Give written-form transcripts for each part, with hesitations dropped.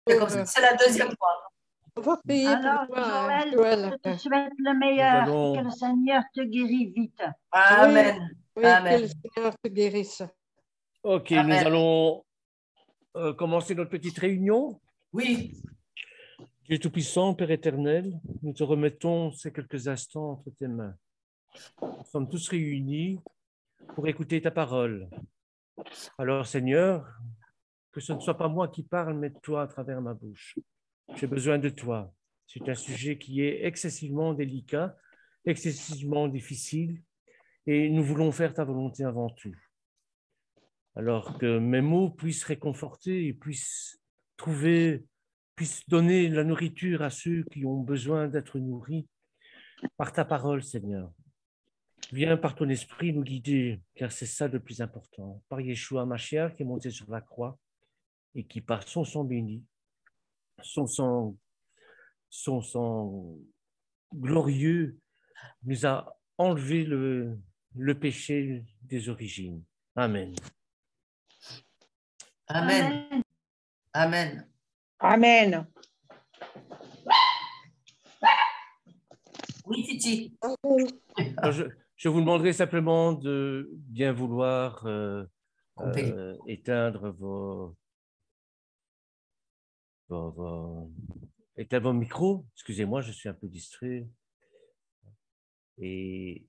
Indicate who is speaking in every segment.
Speaker 1: C'est la deuxième fois.
Speaker 2: On va prier
Speaker 3: Alors,
Speaker 2: pour toi,
Speaker 3: Joël,
Speaker 2: Joël.
Speaker 3: je te souhaite le meilleur.
Speaker 4: allons-
Speaker 3: Que le Seigneur te guérit vite.
Speaker 1: Amen.
Speaker 2: Oui, que
Speaker 1: Amen.
Speaker 2: le Seigneur te guérisse.
Speaker 4: Ok,
Speaker 1: Amen.
Speaker 4: nous allons commencer notre petite réunion.
Speaker 1: Oui.
Speaker 4: Dieu Tout-Puissant, Père éternel, nous te remettons ces quelques instants entre tes mains. Nous sommes tous réunis pour écouter ta parole. Alors, Seigneur, que ce ne soit pas moi qui parle, mais toi à travers ma bouche. J'ai besoin de toi. C'est un sujet qui est excessivement délicat, excessivement difficile, et nous voulons faire ta volonté avant tout. Alors que mes mots puissent réconforter et puissent donner la nourriture à ceux qui ont besoin d'être nourris par ta parole, Seigneur. Viens par ton esprit nous guider, car c'est ça le plus important. Par Yeshua Mashiach qui est monté sur la croix et qui, par son sang béni, son sang glorieux, nous a enlevé le péché des origines. Amen.
Speaker 1: Amen. Amen.
Speaker 5: Amen.
Speaker 1: Oui, Titi.
Speaker 4: Alors, je vous demanderai simplement de bien vouloir éteindre éteindre vos micros. Excusez-moi, je suis un peu distrait. Et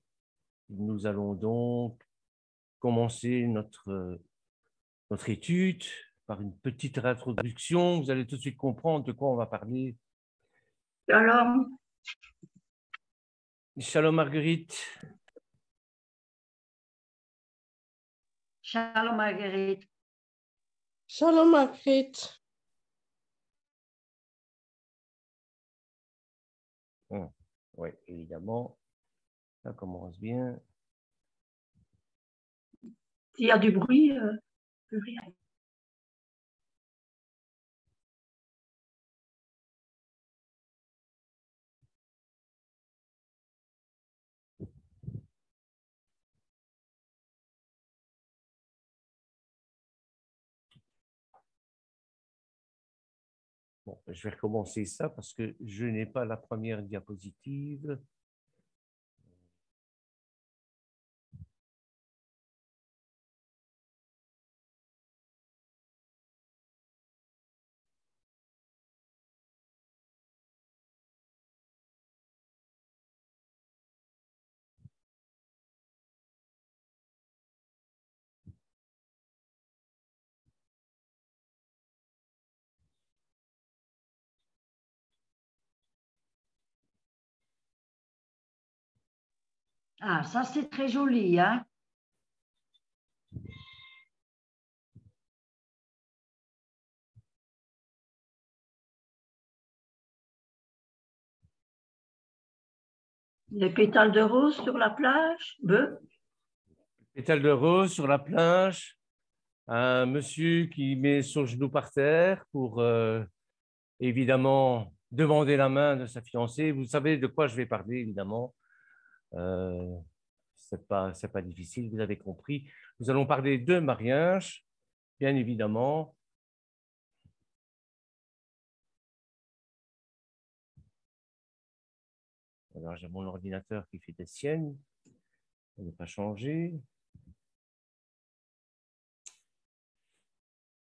Speaker 4: nous allons donc commencer notre étude par une petite introduction. Vous allez tout de suite comprendre de quoi on va parler.
Speaker 3: Shalom.
Speaker 4: Shalom Marguerite.
Speaker 3: Shalom, Marguerite.
Speaker 2: Shalom, Marguerite.
Speaker 4: Oui, évidemment. Ça commence bien.
Speaker 3: S'il y a du bruit, plus rien.
Speaker 4: Bon, je vais recommencer ça parce que je n'ai pas la première diapositive.
Speaker 3: Ah, ça c'est très joli, hein? Les pétales de rose sur la plage,
Speaker 4: Pétale de rose sur la plage, un monsieur qui met son genou par terre pour évidemment demander la main de sa fiancée. Vous savez de quoi je vais parler, évidemment. C'est pas difficile, vous avez compris. Nous allons parler de mariage, bien évidemment. Alors, j'ai mon ordinateur qui fait des siennes. On ne pas changé.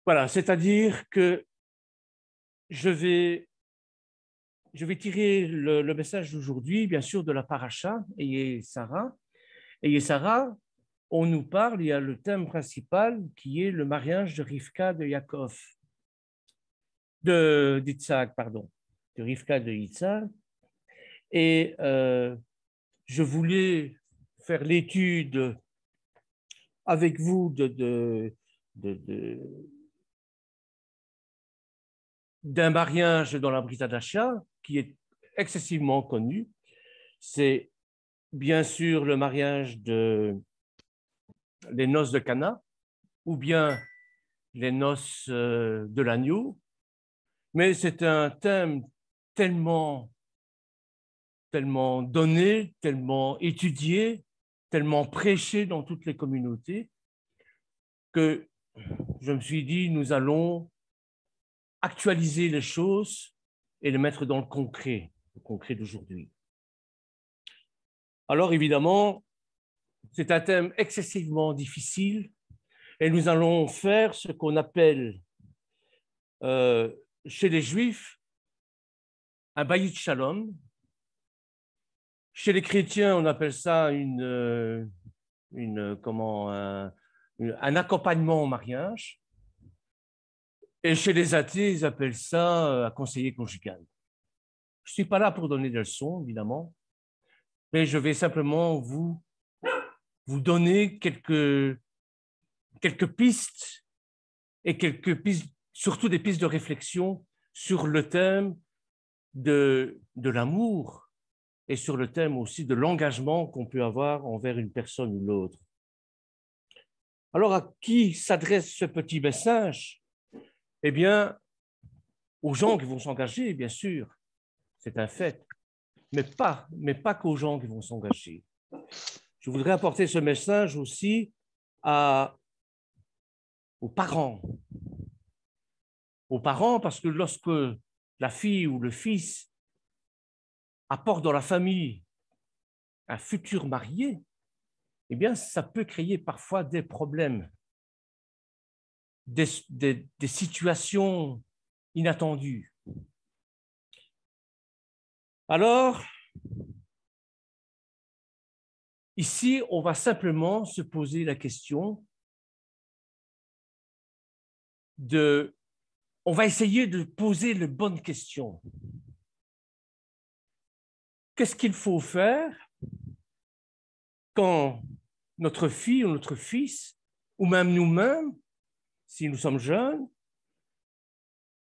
Speaker 4: Voilà, c'est-à-dire que je vais tirer le message d'aujourd'hui, bien sûr, de la paracha, Ayez Sarah. Ayez Sarah, on nous parle, il y a le thème principal qui est le mariage de Rivka de Yaakov, d'Yitzhak, pardon, de Rivka de Yitzhak. Et je voulais faire l'étude avec vous d'un mariage dans la Brit Hadasha qui est excessivement connu. C'est bien sûr le mariage des noces de Cana ou bien les noces de l'agneau, mais c'est un thème tellement donné, tellement étudié, tellement prêché dans toutes les communautés que je me suis dit, nous allons actualiser les choses et les mettre dans le concret d'aujourd'hui. Alors évidemment, c'est un thème excessivement difficile et nous allons faire ce qu'on appelle chez les Juifs un bayit shalom. Chez les chrétiens, on appelle ça un accompagnement au mariage. Et chez les athées, ils appellent ça un conseiller conjugal. Je ne suis pas là pour donner des leçons, évidemment, mais je vais simplement vous donner quelques pistes et surtout des pistes de réflexion sur le thème de l'amour et sur le thème aussi de l'engagement qu'on peut avoir envers une personne ou l'autre. Alors, à qui s'adresse ce petit message? Eh bien, aux gens qui vont s'engager, bien sûr, c'est un fait, mais pas qu'aux gens qui vont s'engager. Je voudrais apporter ce message aussi aux parents. Aux parents, parce que lorsque la fille ou le fils apporte dans la famille un futur marié, eh bien, ça peut créer parfois des problèmes, des situations inattendues. Alors, ici, on va simplement se poser la question on va essayer de poser les bonnes questions. Qu'est-ce qu'il faut faire quand notre fille ou notre fils, ou même nous-mêmes, si nous sommes jeunes,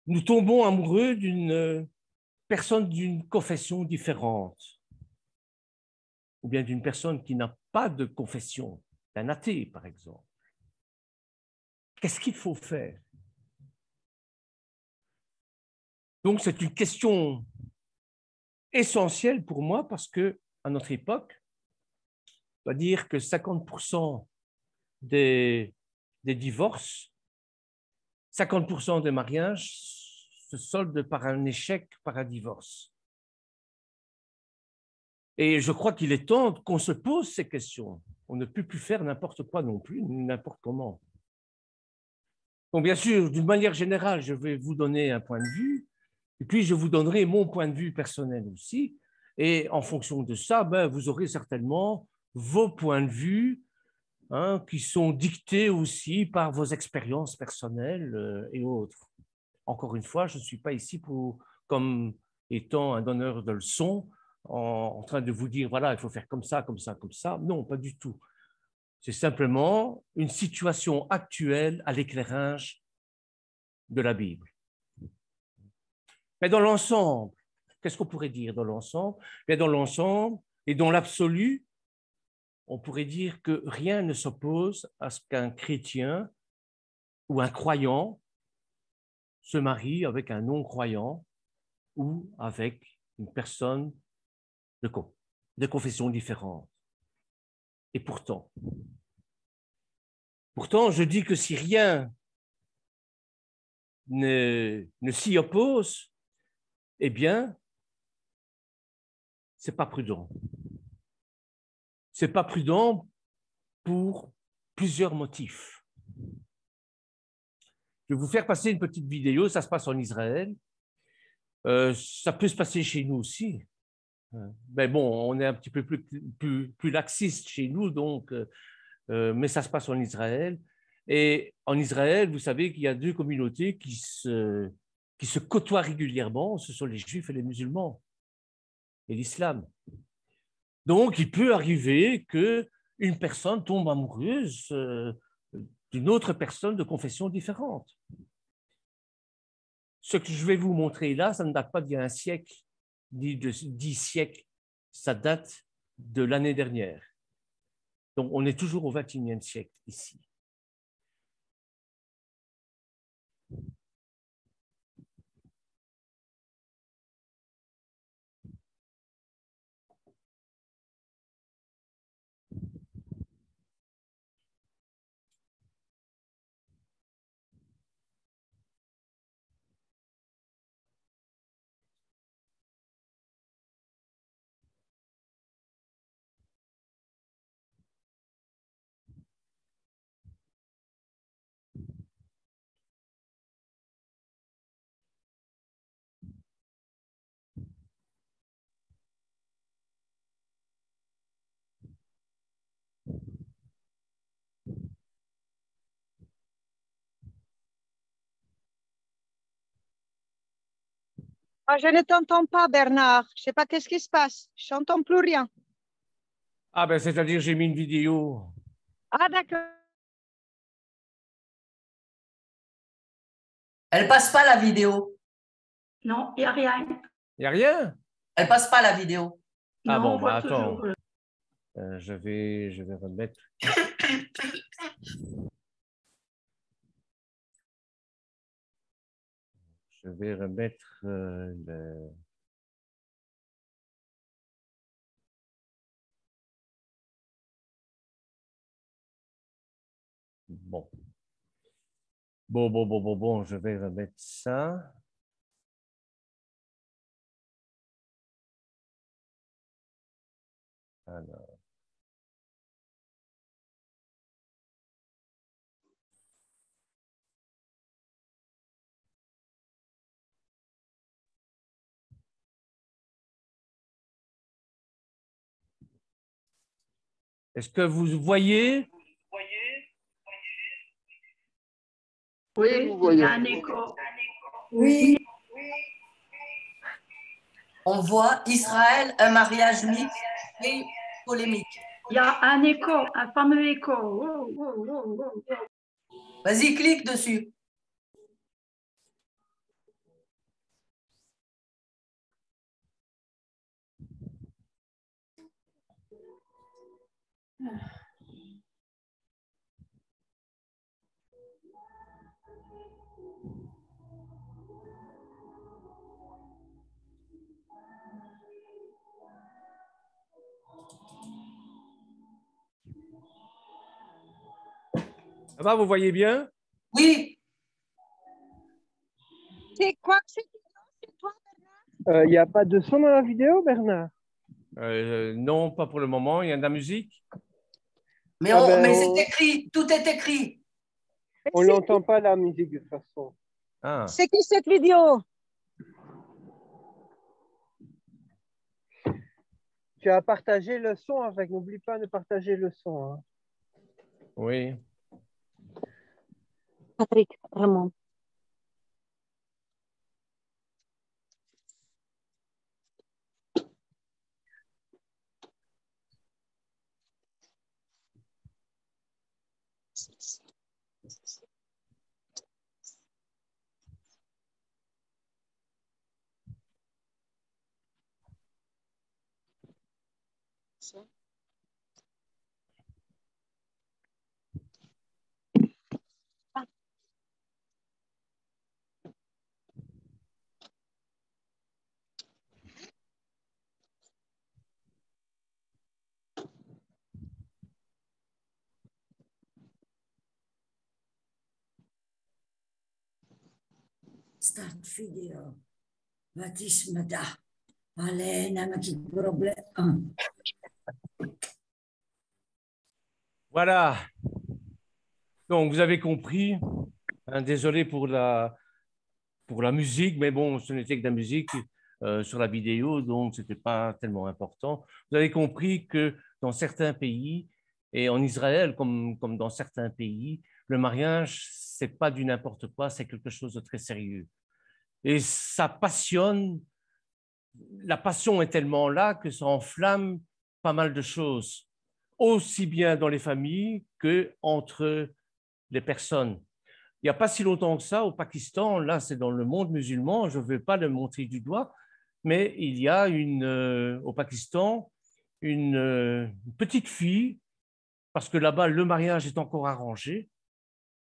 Speaker 4: nous tombons amoureux d'une personne d'une confession différente, ou bien d'une personne qui n'a pas de confession, d'un athée, par exemple. Qu'est-ce qu'il faut faire? Donc, c'est une question essentielle pour moi parce que, à notre époque, on doit dire que 50% des divorces, 50% des mariages se soldent par un échec, par un divorce. Et je crois qu'il est temps qu'on se pose ces questions. On ne peut plus faire n'importe quoi non plus, n'importe comment. Donc, bien sûr, d'une manière générale, je vais vous donner un point de vue, et puis je vous donnerai mon point de vue personnel aussi. Et en fonction de ça, vous aurez certainement vos points de vue qui sont dictés aussi par vos expériences personnelles et autres. Encore une fois, je ne suis pas ici comme étant un donneur de leçons, en train de vous dire, voilà, il faut faire comme ça, comme ça, comme ça. Non, pas du tout. C'est simplement une situation actuelle à l'éclairage de la Bible. Mais dans l'ensemble, qu'est-ce qu'on pourrait dire dans l'ensemble? Dans l'ensemble et dans l'absolu, on pourrait dire que rien ne s'oppose à ce qu'un chrétien ou un croyant se marie avec un non-croyant ou avec une personne de confession différente. Et pourtant, je dis que si rien ne s'y oppose, eh bien, ce n'est pas prudent. Ce n'est pas prudent pour plusieurs motifs. Je vais vous faire passer une petite vidéo, ça se passe en Israël. Ça peut se passer chez nous aussi. Mais bon, on est un petit peu plus laxiste chez nous, donc, mais ça se passe en Israël. Et en Israël, vous savez qu'il y a deux communautés qui se côtoient régulièrement, ce sont les Juifs et les musulmans, et l'islam. Donc, il peut arriver qu'une personne tombe amoureuse d'une autre personne de confession différente. Ce que je vais vous montrer là, ça ne date pas d'il y a un siècle, ni de 10 siècles, ça date de l'année dernière. Donc, on est toujours au XXIe siècle ici.
Speaker 5: Ah, je ne t'entends pas, Bernard. Je ne sais pas qu'est-ce qui se passe. Je n'entends plus rien.
Speaker 4: Ah ben, c'est-à-dire j'ai mis une vidéo.
Speaker 5: Ah, d'accord.
Speaker 1: Elle passe pas la vidéo.
Speaker 3: Non, il n'y a rien.
Speaker 4: Il n'y a rien?
Speaker 1: Elle passe pas la vidéo.
Speaker 4: Ah
Speaker 3: Non,
Speaker 4: bon,
Speaker 3: on voit
Speaker 4: bah attends.
Speaker 3: toujours.
Speaker 4: Je vais remettre. Je vais remettre le... Bon. Bon, je vais remettre ça. Alors. Est-ce que vous voyez?
Speaker 3: Oui,
Speaker 2: vous
Speaker 3: il y
Speaker 2: voyez.
Speaker 3: a un écho.
Speaker 1: Oui. On voit Israël, un mariage mixte et polémique.
Speaker 3: Il y a un écho, un fameux écho. Oh, oh, oh, oh, oh.
Speaker 1: Vas-y, clique dessus.
Speaker 4: Ça va, vous voyez bien?
Speaker 1: Oui.
Speaker 5: C'est quoi que c'est toi, Bernard?
Speaker 2: Il n'y a pas de son dans la vidéo, Bernard?
Speaker 4: Non, pas pour le moment. Il y a de la musique?
Speaker 1: Mais,
Speaker 2: Ah ben,
Speaker 1: mais c'est écrit. Tout est écrit.
Speaker 2: on n'entend pas la musique de toute façon.
Speaker 4: Ah.
Speaker 5: C'est qui cette vidéo?
Speaker 2: Tu as partagé le son avec, n'oublie pas de partager le son. Hein.
Speaker 4: Oui.
Speaker 5: Patrick, vraiment.
Speaker 6: Start video. Wat is me dat? Alleen heb ik het probleem.
Speaker 4: Voilà. Donc, vous avez compris. Hein, désolé pour la musique, mais bon, ce n'était que de la musique sur la vidéo, donc ce n'était pas tellement important. Vous avez compris que dans certains pays, et en Israël comme dans certains pays, le mariage, ce n'est pas du n'importe quoi, c'est quelque chose de très sérieux. Et ça passionne, la passion est tellement là que ça enflamme pas mal de choses, aussi bien dans les familles qu'entre les personnes. Il n'y a pas si longtemps que ça, au Pakistan, là c'est dans le monde musulman, je ne veux pas le montrer du doigt, mais il y a au Pakistan une petite fille, parce que là-bas le mariage est encore arrangé,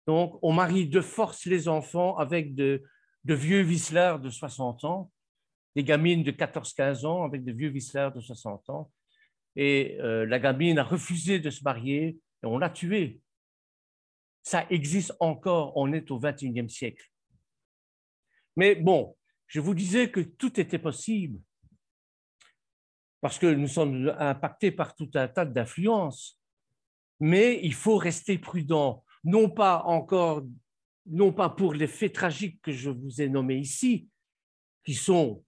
Speaker 4: donc on marie de force les enfants avec de vieux vicelards de 60 ans, des gamines de 14-15 ans avec de vieux vicelards de 60 ans, et la gamine a refusé de se marier et on l'a tuée. Ça existe encore, on est au XXIe siècle. Mais bon, je vous disais que tout était possible parce que nous sommes impactés par tout un tas d'influences. Mais il faut rester prudent, non pas pour les faits tragiques que je vous ai nommés ici, qui sont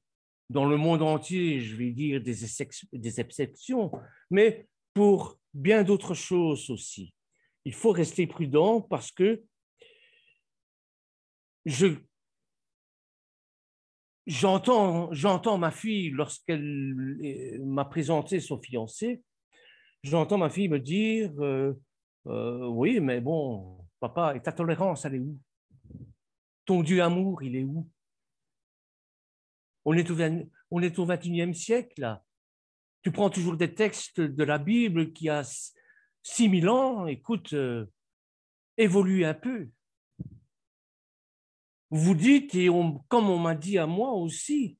Speaker 4: dans le monde entier, je vais dire, des exceptions, mais pour bien d'autres choses aussi. Il faut rester prudent parce que j'entends ma fille, lorsqu'elle m'a présenté son fiancé, j'entends ma fille me dire oui, mais bon, papa, et ta tolérance, elle est où? Ton Dieu amour, il est où? On est au XXIe siècle, là. Tu prends toujours des textes de la Bible qui a 6000 ans, écoute, évolue un peu. Vous dites, et comme on m'a dit à moi aussi,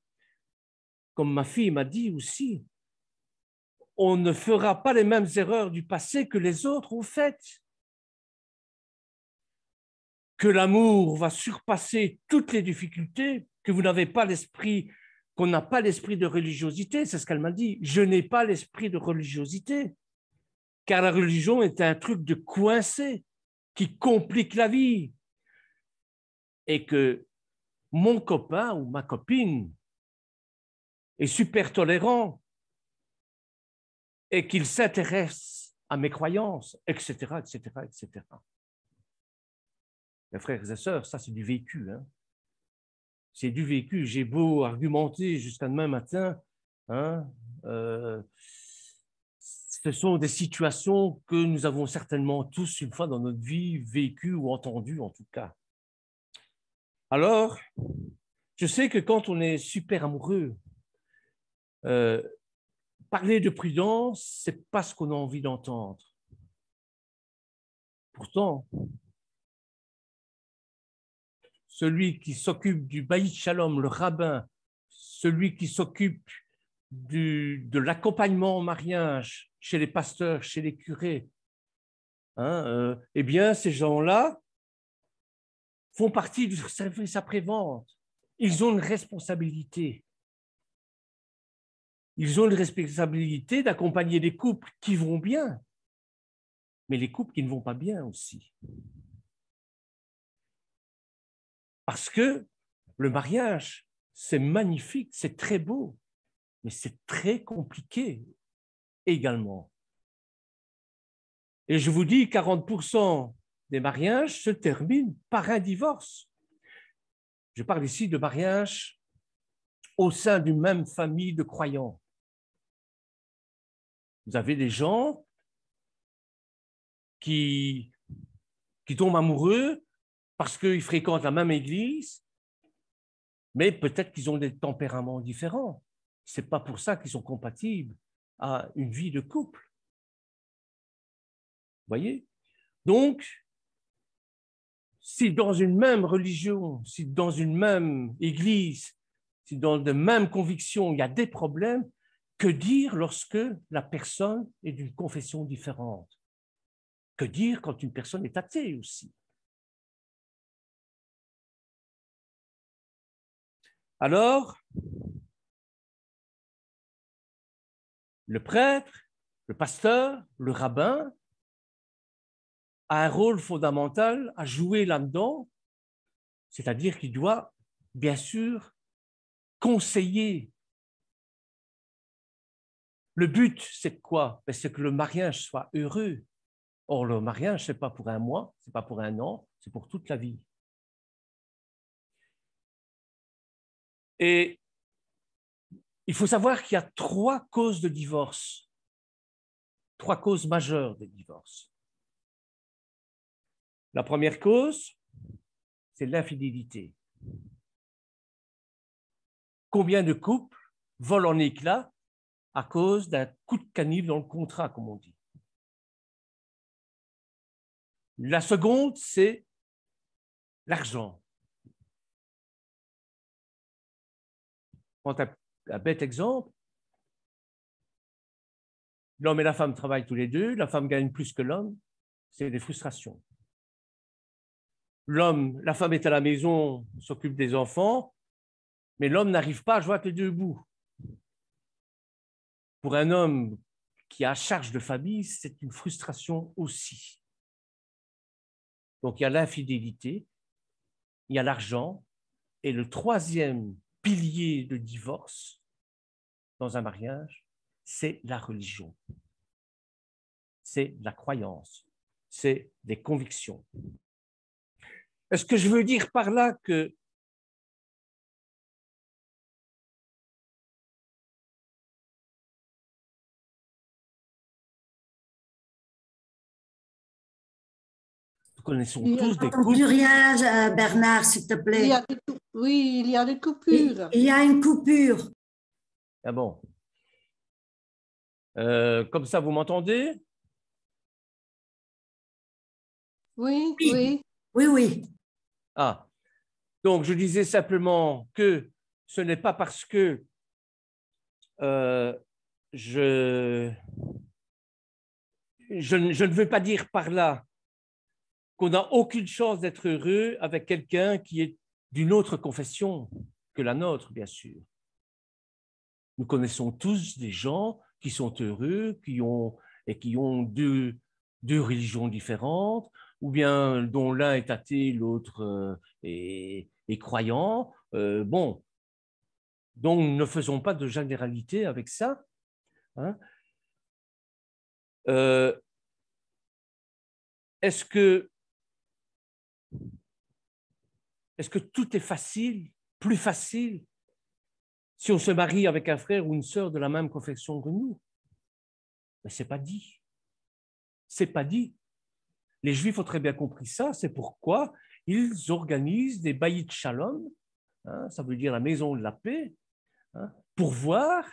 Speaker 4: comme ma fille m'a dit aussi, on ne fera pas les mêmes erreurs du passé que les autres ont faites. Que l'amour va surpasser toutes les difficultés, que vous n'avez pas l'esprit, qu'on n'a pas l'esprit de religiosité, c'est ce qu'elle m'a dit. Je n'ai pas l'esprit de religiosité, car la religion est un truc de coincé qui complique la vie. Et que mon copain ou ma copine est super tolérant et qu'il s'intéresse à mes croyances, etc., etc., etc. Mes frères et sœurs, ça c'est du vécu. Hein. C'est du vécu. J'ai beau argumenter jusqu'à demain matin, hein, ce sont des situations que nous avons certainement tous une fois dans notre vie vécues ou entendues en tout cas. Alors, je sais que quand on est super amoureux, parler de prudence, ce n'est pas ce qu'on a envie d'entendre. Pourtant, celui qui s'occupe du Baït Shalom, le rabbin, celui qui s'occupe de l'accompagnement au mariage chez les pasteurs, chez les curés, hein, eh bien, ces gens-là font partie du service après-vente. Ils ont une responsabilité. Ils ont une responsabilité d'accompagner les couples qui vont bien, mais les couples qui ne vont pas bien aussi. Parce que le mariage, c'est magnifique, c'est très beau, mais c'est très compliqué également. Et je vous dis, 40% des mariages se terminent par un divorce. Je parle ici de mariage au sein d'une même famille de croyants. Vous avez des gens qui tombent amoureux parce qu'ils fréquentent la même église, mais peut-être qu'ils ont des tempéraments différents. Ce n'est pas pour ça qu'ils sont compatibles à une vie de couple. Vous voyez? Donc, si dans une même religion, si dans une même église, si dans de mêmes convictions, il y a des problèmes, que dire lorsque la personne est d'une confession différente? Que dire quand une personne est athée aussi? Alors, le prêtre, le pasteur, le rabbin a un rôle fondamental à jouer là-dedans, c'est-à-dire qu'il doit, bien sûr, conseiller. Le but, c'est quoi? C'est que le mariage soit heureux. Or, le mariage, ce n'est pas pour un mois, ce n'est pas pour un an, c'est pour toute la vie. Et il faut savoir qu'il y a 3 causes de divorce, 3 causes majeures de divorce. La première cause, c'est l'infidélité. Combien de couples volent en éclats à cause d'un coup de canif dans le contrat, comme on dit? La seconde, c'est l'argent. Prends un bête exemple. L'homme et la femme travaillent tous les deux, la femme gagne plus que l'homme, c'est des frustrations. La femme est à la maison, s'occupe des enfants, mais l'homme n'arrive pas à joindre les deux bouts. Pour un homme qui a charge de famille, c'est une frustration aussi. Donc il y a l'infidélité, il y a l'argent, et le troisième pilier de divorce dans un mariage, c'est la religion. C'est la croyance, c'est des convictions. Est-ce que je veux dire par là que connaissons
Speaker 5: Il y a-
Speaker 4: tous des
Speaker 6: J'entends
Speaker 4: couples.
Speaker 6: plus rien, Bernard, s'il te
Speaker 5: Il
Speaker 6: plaît.
Speaker 5: y a oui, il y a des coupures.
Speaker 6: Il y a une coupure.
Speaker 4: Ah bon. Comme ça, vous m'entendez?
Speaker 5: Oui,
Speaker 6: Oui.
Speaker 5: oui.
Speaker 6: Oui, oui.
Speaker 4: Ah, donc je disais simplement que ce n'est pas parce que je ne veux pas dire par là qu'on n'a aucune chance d'être heureux avec quelqu'un qui est d'une autre confession que la nôtre, bien sûr. Nous connaissons tous des gens qui sont heureux, qui ont deux religions différentes, ou bien dont l'un est athée, l'autre est croyant. Bon, donc ne faisons pas de généralité avec ça. Hein. Est-ce que tout est facile, plus facile, si on se marie avec un frère ou une sœur de la même confession que nous? Mais ce n'est pas dit. Ce n'est pas dit. Les Juifs ont très bien compris ça, c'est pourquoi ils organisent des baillis de shalom, hein, ça veut dire la maison de la paix, hein, pour voir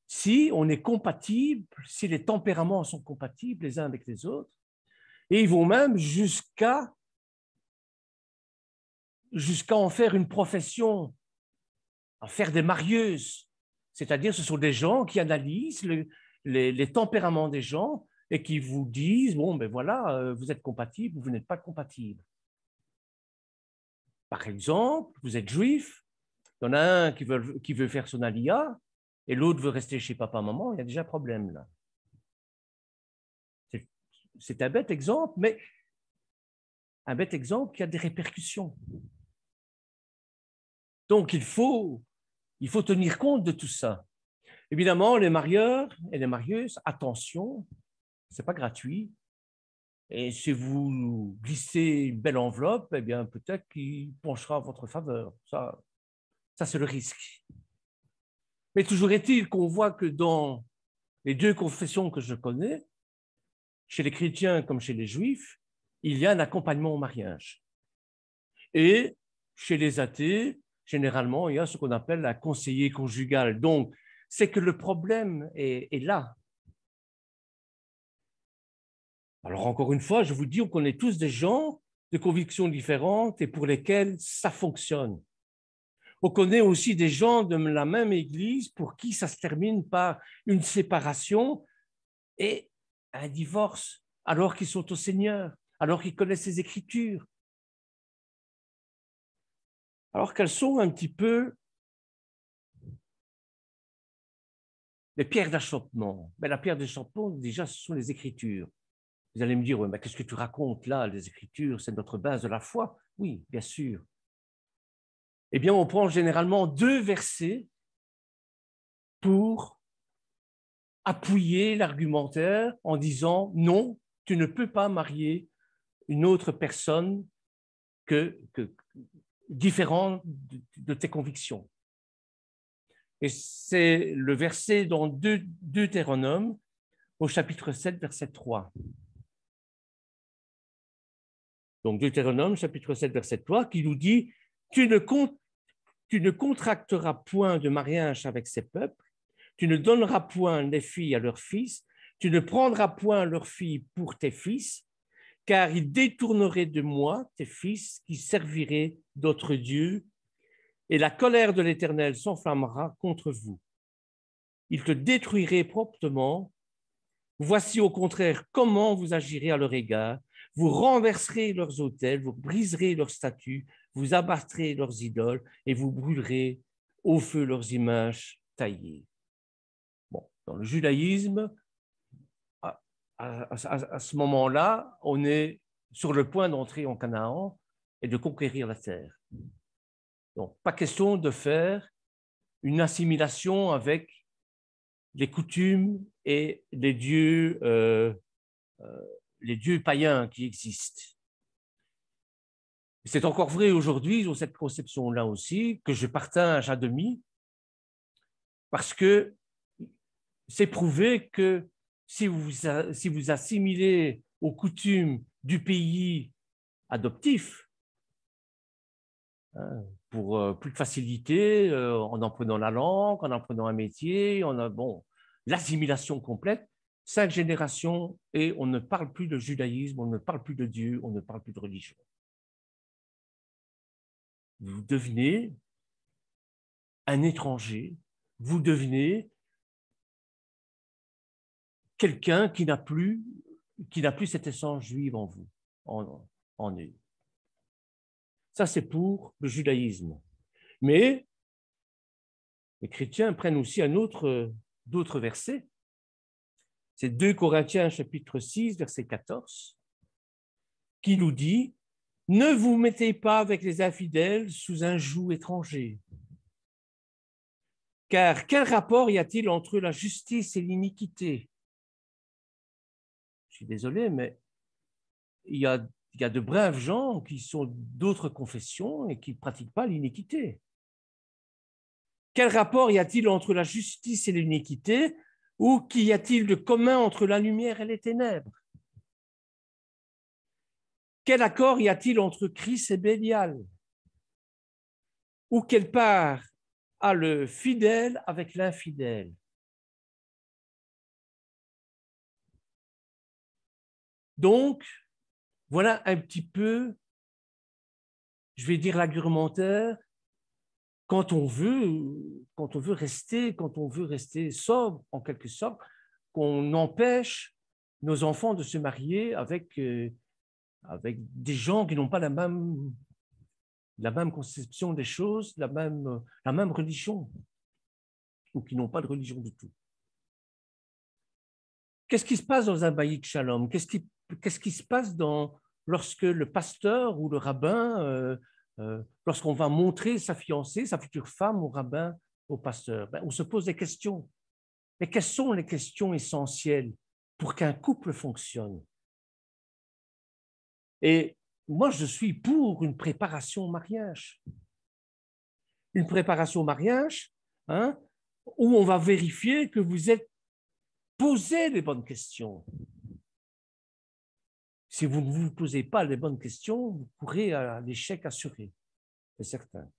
Speaker 4: si on est compatible, si les tempéraments sont compatibles les uns avec les autres. Et ils vont même jusqu'à en faire une profession, en faire des marieuses. C'est-à-dire, ce sont des gens qui analysent les tempéraments des gens et qui vous disent, bon, ben voilà, vous êtes compatible ou vous n'êtes pas compatible. Par exemple, vous êtes juif, il y en a un qui veut faire son alia et l'autre veut rester chez papa-maman, il y a déjà problème là. C'est un bête exemple, mais un bête exemple qui a des répercussions. Donc, il faut tenir compte de tout ça. Évidemment, les marieurs et les marieuses, attention, ce n'est pas gratuit. Et si vous glissez une belle enveloppe, eh bien, peut-être qu'il penchera en votre faveur. Ça c'est le risque. Mais toujours est-il qu'on voit que dans les deux confessions que je connais, chez les chrétiens comme chez les juifs, il y a un accompagnement au mariage. Et chez les athées, généralement, il y a ce qu'on appelle un conseiller conjugal. Donc, c'est que le problème est là. Alors, encore une fois, je vous dis, on connaît tous des gens de convictions différentes et pour lesquels ça fonctionne. On connaît aussi des gens de la même église pour qui ça se termine par une séparation et un divorce, alors qu'ils sont au Seigneur, alors qu'ils connaissent les Écritures. Alors qu'elles sont un petit peu les pierres d'achoppement. Mais la pierre d'achoppement, déjà, ce sont les Écritures. Vous allez me dire, ouais, mais qu'est-ce que tu racontes là? Les Écritures, c'est notre base de la foi. Oui, bien sûr. Eh bien, on prend généralement 2 versets pour appuyer l'argumentaire en disant non, tu ne peux pas marier une autre personne différente de tes convictions. Et c'est le verset dans Deutéronome au chapitre 7, verset 3. Donc Deutéronome, chapitre 7, verset 3, qui nous dit « Tu ne contracteras point de mariage avec ces peuples, tu ne donneras point les filles à leurs fils, tu ne prendras point leurs filles pour tes fils, car ils détourneraient de moi tes fils qui serviraient d'autres dieux, et la colère de l'Éternel s'enflammera contre vous. Ils te détruiraient promptement. Voici au contraire comment vous agirez à leur égard. Vous renverserez leurs autels, vous briserez leurs statues, vous abattrez leurs idoles et vous brûlerez au feu leurs images taillées. » Bon, dans le judaïsme, à ce moment-là, on est sur le point d'entrer en Canaan et de conquérir la terre. Donc, pas question de faire une assimilation avec les coutumes et les dieux païens qui existent. C'est encore vrai aujourd'hui, ils ont cette conception-là aussi, que je partage à demi, parce que c'est prouvé que si vous assimilez aux coutumes du pays adoptif. Hein, pour plus de facilité, en apprenant la langue, en apprenant un métier, l'assimilation complète, 5 générations, et on ne parle plus de judaïsme, on ne parle plus de Dieu, on ne parle plus de religion. Vous devenez un étranger, vous devenez quelqu'un qui n'a plus cette essence juive en vous, en eux. Ça, c'est pour le judaïsme. Mais les chrétiens prennent aussi d'autres versets. C'est 2 Corinthiens chapitre 6, verset 14, qui nous dit « Ne vous mettez pas avec les infidèles sous un joug étranger. Car quel rapport y a-t-il entre la justice et l'iniquité ?» Je suis désolé, mais il y a de braves gens qui sont d'autres confessions et qui ne pratiquent pas l'iniquité. Quel rapport y a-t-il entre la justice et l'iniquité, ou qu'y a-t-il de commun entre la lumière et les ténèbres? Quel accord y a-t-il entre Christ et Bélial? Ou quelle part a le fidèle avec l'infidèle? Donc, voilà un petit peu, je vais dire l'argumentaire, quand on veut rester sobre, en quelque sorte, qu'on empêche nos enfants de se marier avec des gens qui n'ont pas la même conception des choses, la même religion, ou qui n'ont pas de religion du tout. Qu'est-ce qui se passe dans un bailli de shalom? Qu'est-ce qui se passe lorsque le pasteur ou le rabbin, lorsqu'on va montrer sa fiancée, sa future femme au rabbin, au pasteur? On se pose des questions. Mais quelles sont les questions essentielles pour qu'un couple fonctionne? Et moi, je suis pour une préparation au mariage. Une préparation au mariage, hein, où on va vérifier que vous êtes posé les bonnes questions. Si vous ne vous posez pas les bonnes questions, vous courez à l'échec assuré, c'est certain.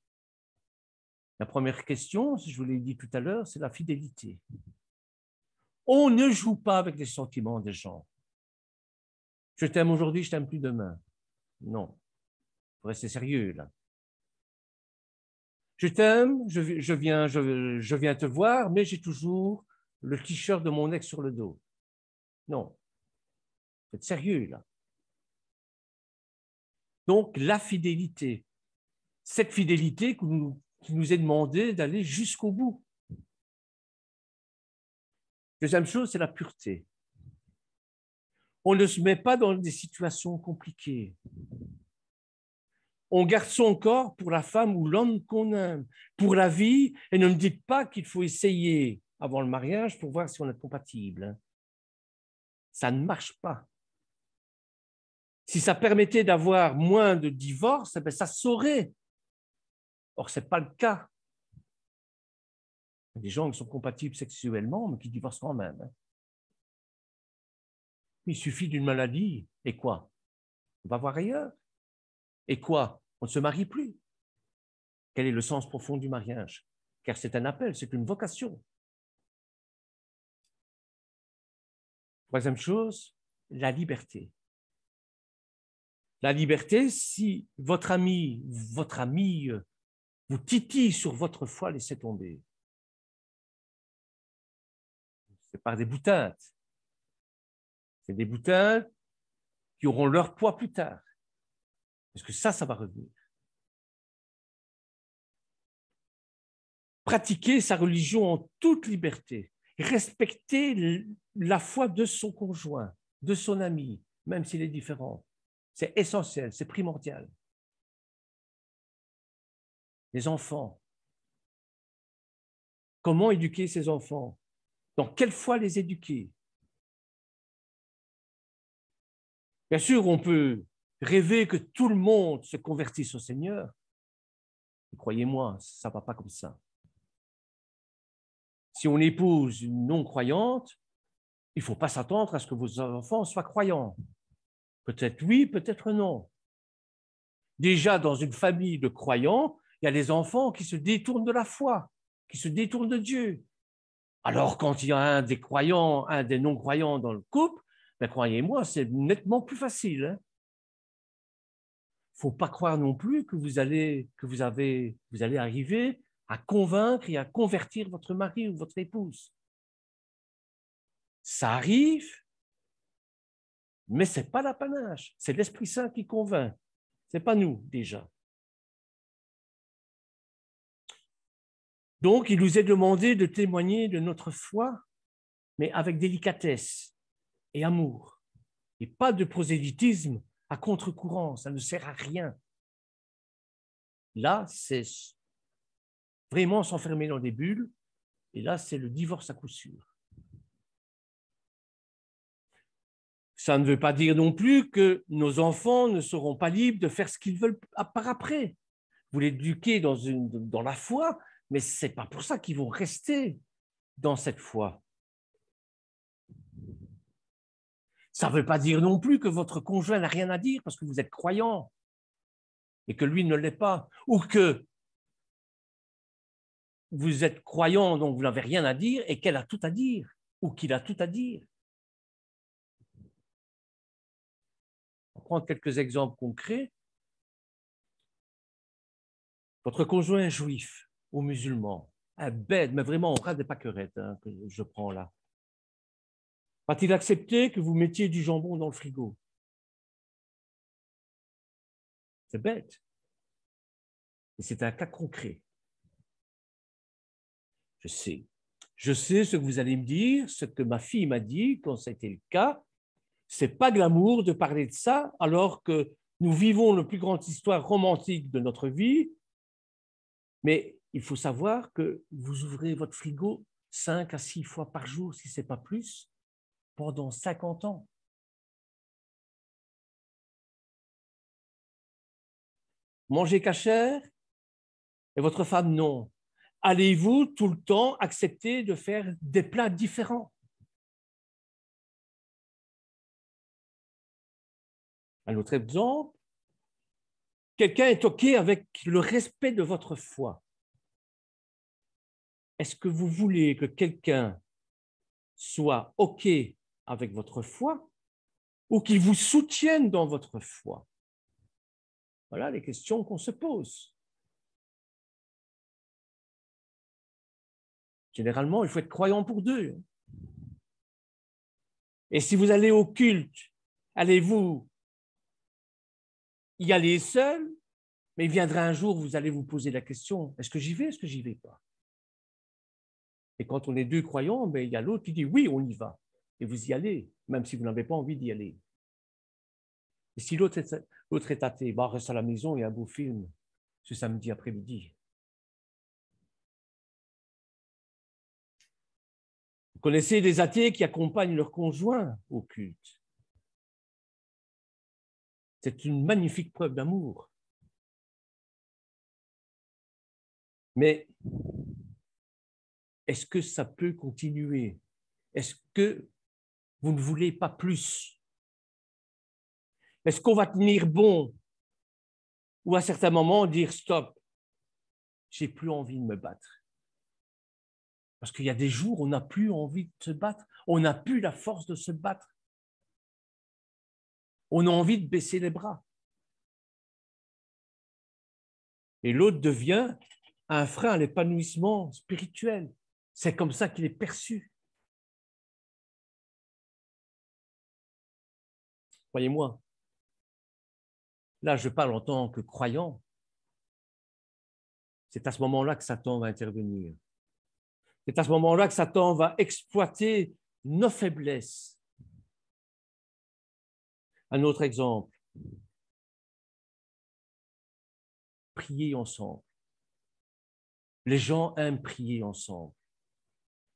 Speaker 4: La première question, je vous l'ai dit tout à l'heure, c'est la fidélité. On ne joue pas avec les sentiments des gens. Je t'aime aujourd'hui, je t'aime plus demain. Non, il faut rester sérieux là. Je t'aime, je viens te voir, mais j'ai toujours le t-shirt de mon ex sur le dos. Non, faut être sérieux là. Donc, la fidélité, cette fidélité qui nous est demandé d'aller jusqu'au bout. Deuxième chose, c'est la pureté. On ne se met pas dans des situations compliquées. On garde son corps pour la femme ou l'homme qu'on aime, pour la vie, et ne me dites pas qu'il faut essayer avant le mariage pour voir si on est compatible. Ça ne marche pas. Si ça permettait d'avoir moins de divorces, ça se saurait. Or, ce n'est pas le cas. Il y a des gens qui sont compatibles sexuellement, mais qui divorcent quand même. Il suffit d'une maladie, et quoi? On va voir ailleurs. Et quoi? On ne se marie plus. Quel est le sens profond du mariage? Car c'est un appel, c'est une vocation. Troisième chose, la liberté. La liberté, si votre ami vous titille sur votre foi, laissez tomber. C'est pas des boutades. C'est des boutades qui auront leur poids plus tard. Parce que ça va revenir. Pratiquer sa religion en toute liberté. Respecter la foi de son conjoint, de son ami, même s'il est différent. C'est essentiel, c'est primordial. Les enfants. Comment éduquer ces enfants? Dans quelle foi les éduquer? Bien sûr, on peut rêver que tout le monde se convertisse au Seigneur. Croyez-moi, ça ne va pas comme ça. Si on épouse une non-croyante, il ne faut pas s'attendre à ce que vos enfants soient croyants. Peut-être oui, peut-être non. Déjà, dans une famille de croyants, il y a des enfants qui se détournent de la foi, qui se détournent de Dieu. Alors, quand il y a un des croyants, un des non-croyants dans le couple, ben, croyez-moi, c'est nettement plus facile. Il ne faut pas croire non plus que vous allez arriver à convaincre et à convertir votre mari ou votre épouse. Ça arrive, mais ce n'est pas l'apanage. C'est l'Esprit Saint qui convainc. Ce n'est pas nous, déjà. Donc, il nous est demandé de témoigner de notre foi, mais avec délicatesse et amour. Et pas de prosélytisme à contre-courant, ça ne sert à rien. Là, c'est vraiment s'enfermer dans des bulles, et là, c'est le divorce à coup sûr. Ça ne veut pas dire non plus que nos enfants ne seront pas libres de faire ce qu'ils veulent par après. Vous l'éduquez dans la foi, mais ce n'est pas pour ça qu'ils vont rester dans cette foi. Ça ne veut pas dire non plus que votre conjoint n'a rien à dire parce que vous êtes croyant et que lui ne l'est pas, ou que vous êtes croyant donc vous n'avez rien à dire et qu'elle a tout à dire, ou qu'il a tout à dire. On va prendre quelques exemples concrets. Votre conjoint est juif ou musulman, bête, mais vraiment on rate des pâquerettes que je prends là. Va-t-il accepter que vous mettiez du jambon dans le frigo? C'est bête. Et c'est un cas concret. Je sais ce que vous allez me dire, ce que ma fille m'a dit quand c'était le cas. C'est pas glamour de parler de ça alors que nous vivons la plus grande histoire romantique de notre vie. Mais il faut savoir que vous ouvrez votre frigo 5 à 6 fois par jour, si ce n'est pas plus, pendant 50 ans. Mangez cachère et votre femme non. Allez-vous tout le temps accepter de faire des plats différents? Un autre exemple, quelqu'un est OK avec le respect de votre foi. Est-ce que vous voulez que quelqu'un soit OK avec votre foi ou qu'il vous soutienne dans votre foi? Voilà les questions qu'on se pose. Généralement, il faut être croyant pour deux. Et si vous allez au culte, allez-vous y aller seul? Mais il viendra un jour où vous allez vous poser la question, est-ce que j'y vais, est-ce que j'y vais pas? Et quand on est deux croyants, il y a l'autre qui dit oui, on y va. Et vous y allez, même si vous n'avez pas envie d'y aller. Et si l'autre est athée, reste à la maison et un beau film ce samedi après-midi. Vous connaissez des athées qui accompagnent leurs conjoints au culte. C'est une magnifique preuve d'amour. Mais est-ce que ça peut continuer? Est-ce que vous ne voulez pas plus? Est-ce qu'on va tenir bon ou à certains moments dire stop, j'ai plus envie de me battre? Parce qu'il y a des jours où on n'a plus envie de se battre, on n'a plus la force de se battre. On a envie de baisser les bras. Et l'autre devient un frein à l'épanouissement spirituel. C'est comme ça qu'il est perçu. Croyez-moi, là je parle en tant que croyant, c'est à ce moment-là que Satan va intervenir. C'est à ce moment-là que Satan va exploiter nos faiblesses. Un autre exemple, prier ensemble. Les gens aiment prier ensemble.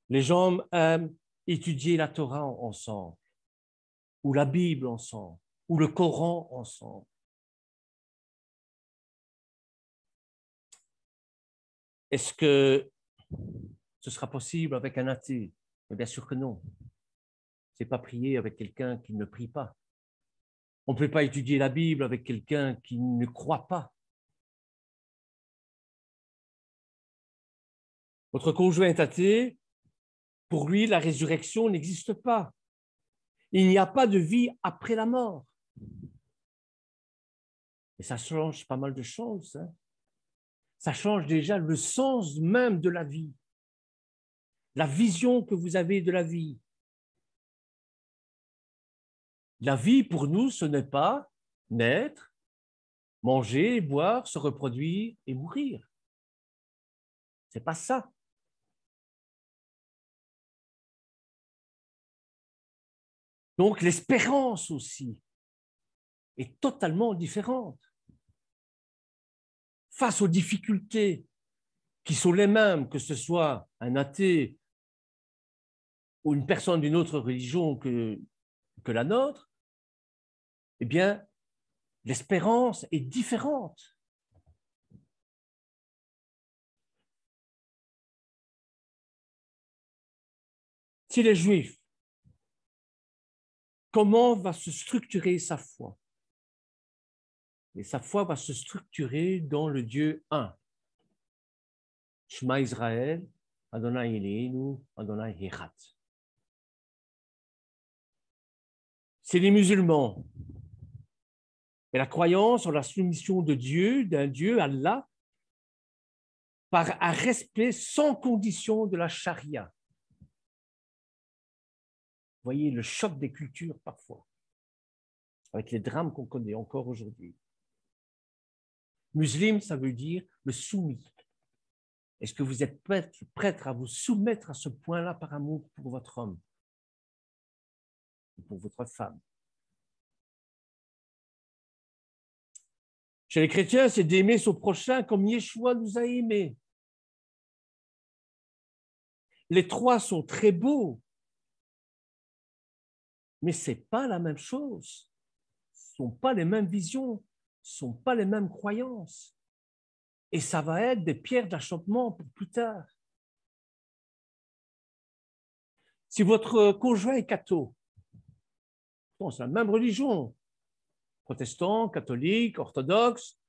Speaker 4: Les gens aiment étudier la Torah ensemble, ou la Bible ensemble, ou le Coran ensemble. Est-ce que ce sera possible avec un athée? Bien sûr que non. Ce n'est pas prier avec quelqu'un qui ne prie pas. On ne peut pas étudier la Bible avec quelqu'un qui ne croit pas. Votre conjoint est athée, pour lui, la résurrection n'existe pas. Il n'y a pas de vie après la mort. Et ça change pas mal de choses. Hein. Ça change déjà le sens même de la vie, la vision que vous avez de la vie. La vie, pour nous, ce n'est pas naître, manger, boire, se reproduire et mourir. C'est pas ça. Donc, l'espérance aussi est totalement différente. Face aux difficultés qui sont les mêmes, que ce soit un athée ou une personne d'une autre religion que la nôtre, eh bien, l'espérance est différente. Si les Juifs, comment va se structurer sa foi? Et sa foi va se structurer dans le Dieu un. Shema Israël, Adonai Eloheinu, Adonai Echad. C'est les musulmans. Et la croyance en la soumission de Dieu, d'un Dieu, Allah, par un respect sans condition de la charia. Vous voyez le choc des cultures parfois, avec les drames qu'on connaît encore aujourd'hui. Musulman, ça veut dire le soumis. Est-ce que vous êtes prêtre à vous soumettre à ce point-là par amour pour votre homme, pour votre femme? Chez les chrétiens, c'est d'aimer son prochain comme Yeshua nous a aimés. Les trois sont très beaux, mais ce n'est pas la même chose. Ce ne sont pas les mêmes visions, ce ne sont pas les mêmes croyances. Et ça va être des pierres d'achoppement pour plus tard. Si votre conjoint est catho, c'est la même religion, protestant, catholique, orthodoxe,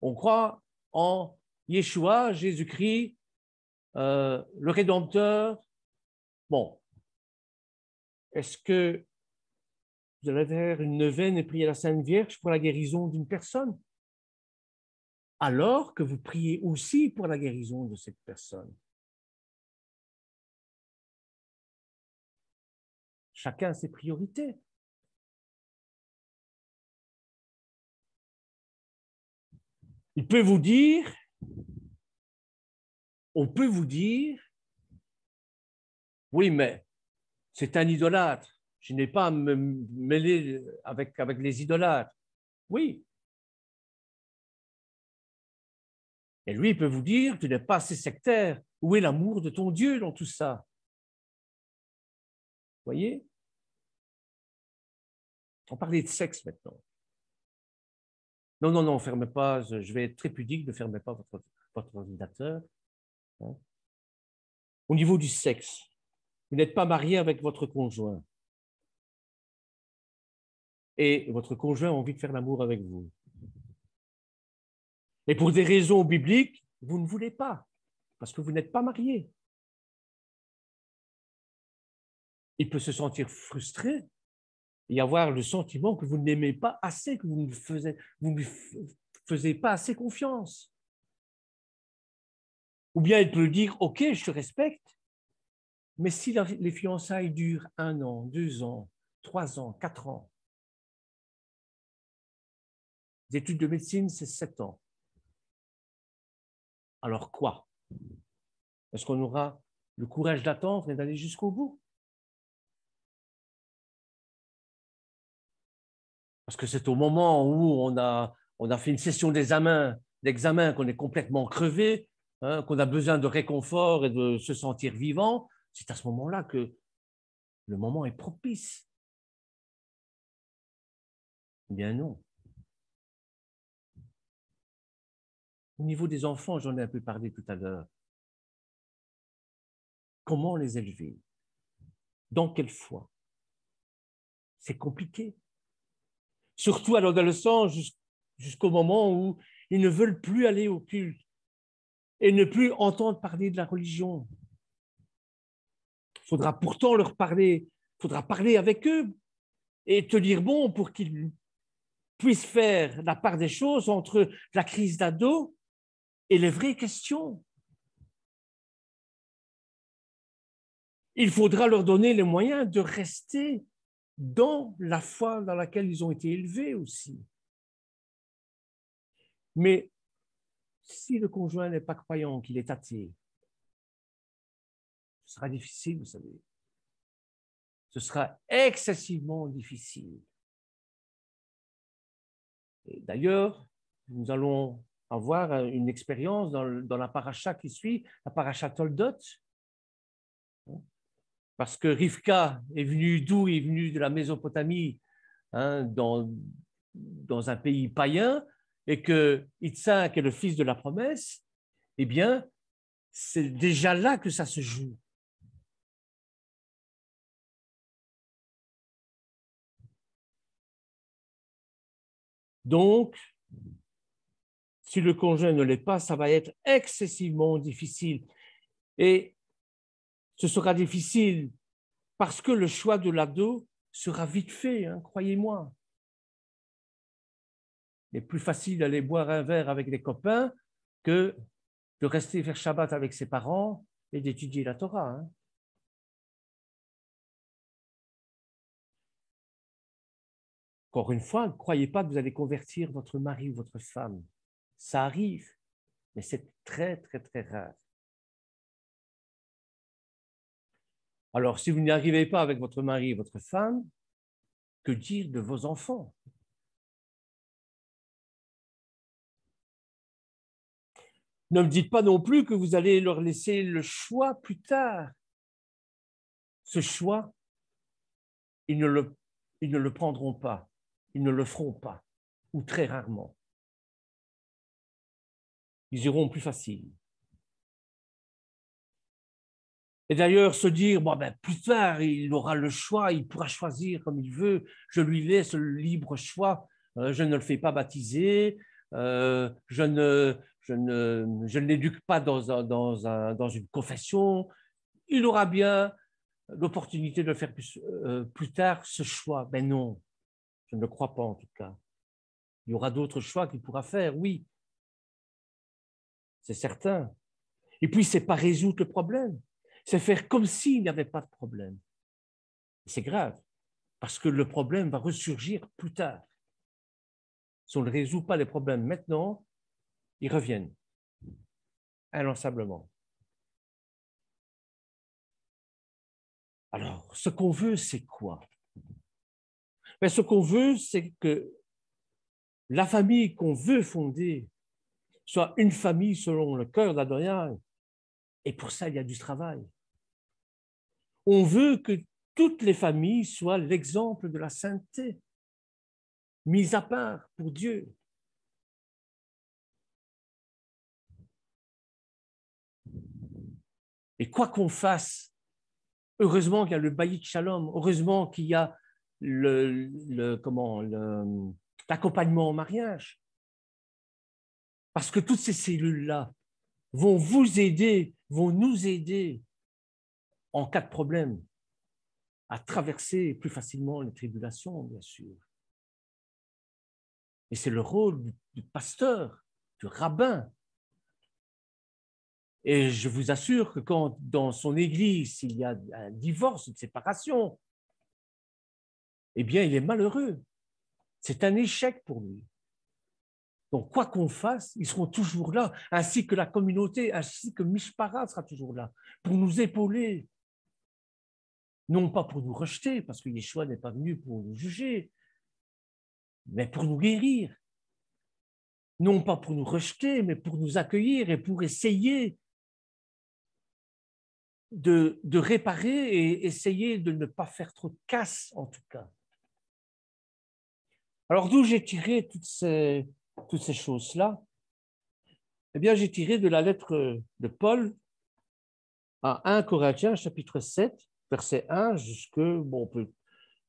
Speaker 4: on croit en Yeshua, Jésus-Christ, le Rédempteur. Bon, est-ce que vous allez faire une neuvaine et prier la Sainte Vierge pour la guérison d'une personne? Alors que vous priez aussi pour la guérison de cette personne. Chacun a ses priorités. On peut vous dire, oui, mais c'est un idolâtre. Je n'ai pas à me mêler avec les idolâtres. Oui. Et lui, il peut vous dire, tu n'es pas assez sectaire. Où est l'amour de ton Dieu dans tout ça? Vous voyez? On parlait de sexe maintenant. Non, fermez pas, je vais être très pudique, ne fermez pas votre ordinateur. Hein? Au niveau du sexe, vous n'êtes pas marié avec votre conjoint. Et votre conjoint a envie de faire l'amour avec vous. Et pour des raisons bibliques, vous ne voulez pas, parce que vous n'êtes pas marié. Il peut se sentir frustré et avoir le sentiment que vous ne l'aimez pas assez, que vous ne lui faisiez pas assez confiance. Ou bien il peut dire, OK, je te respecte, mais si les fiançailles durent 1 an, 2 ans, 3 ans, 4 ans, les études de médecine, c'est 7 ans. Alors quoi? Est-ce qu'on aura le courage d'attendre et d'aller jusqu'au bout? Parce que c'est au moment où on a fait une session d'examen qu'on est complètement crevé, hein, qu'on a besoin de réconfort et de se sentir vivant, c'est à ce moment-là que le moment est propice. Eh bien non. Au niveau des enfants, j'en ai un peu parlé tout à l'heure. Comment les élever? Dans quelle foi? C'est compliqué. surtout à l'adolescent, jusqu'au moment où ils ne veulent plus aller au culte et ne plus entendre parler de la religion. Il faudra pourtant leur parler, il faudra parler avec eux et tenir bon pour qu'ils puissent faire la part des choses entre la crise d'ado et les vraies questions. Il faudra leur donner les moyens de rester dans la foi dans laquelle ils ont été élevés aussi. Mais si le conjoint n'est pas croyant, qu'il est athée, ce sera difficile, vous savez. Ce sera excessivement difficile. D'ailleurs, nous allons avoir une expérience dans la paracha qui suit, la paracha Toldot, parce que Rivka est venue d'où? Elle est venue de la Mésopotamie, dans un pays païen, et que Yitzhak est le fils de la promesse, eh bien, c'est déjà là que ça se joue. Donc, si le conjoint ne l'est pas, ça va être excessivement difficile. Et ce sera difficile parce que le choix de l'ado sera vite fait, croyez-moi. Il est plus facile d'aller boire un verre avec des copains que de rester faire Shabbat avec ses parents et d'étudier la Torah. Encore une fois, ne croyez pas que vous allez convertir votre mari ou votre femme. Ça arrive, mais c'est très, très, très rare. Alors, si vous n'y arrivez pas avec votre mari et votre femme, que dire de vos enfants? Ne me dites pas non plus que vous allez leur laisser le choix plus tard. Ce choix, ils ne le prendront pas. Ils ne le feront pas, ou très rarement. Ils iront plus facile. Et d'ailleurs, se dire, bon, plus tard, il aura le choix, il pourra choisir comme il veut, je lui laisse le libre choix, je ne le fais pas baptiser, je ne l'éduque pas dans une confession, il aura bien l'opportunité de le faire plus tard, ce choix. Ben non. Je ne le crois pas en tout cas. Il y aura d'autres choix qu'il pourra faire, oui. C'est certain. Et puis, ce n'est pas résoudre le problème. C'est faire comme s'il n'y avait pas de problème. C'est grave, parce que le problème va ressurgir plus tard. Si on ne résout pas les problèmes maintenant, ils reviennent, inlassablement. Alors, ce qu'on veut, c'est quoi? Mais ce qu'on veut, c'est que la famille qu'on veut fonder soit une famille selon le cœur d'Adonai. Et pour ça, il y a du travail. On veut que toutes les familles soient l'exemple de la sainteté, mise à part pour Dieu. Et quoi qu'on fasse, heureusement qu'il y a le Bayit Shalom, heureusement qu'il y a l'accompagnement au mariage. Parce que toutes ces cellules-là vont vous aider, vont nous aider en cas de problème à traverser plus facilement les tribulations, bien sûr. Et c'est le rôle du pasteur, du rabbin. Et je vous assure que quand dans son église, il y a un divorce, une séparation, eh bien, il est malheureux. C'est un échec pour lui. Donc, quoi qu'on fasse, ils seront toujours là, ainsi que la communauté, ainsi que Mishpara sera toujours là, pour nous épauler. Non pas pour nous rejeter, parce que Yeshua n'est pas venu pour nous juger, mais pour nous guérir. Non pas pour nous rejeter, mais pour nous accueillir et pour essayer de réparer et essayer de ne pas faire trop de casse, en tout cas. Alors, d'où j'ai tiré toutes ces choses-là? Eh bien, j'ai tiré de la lettre de Paul à 1 Corinthiens, chapitre 7, verset 1, on peut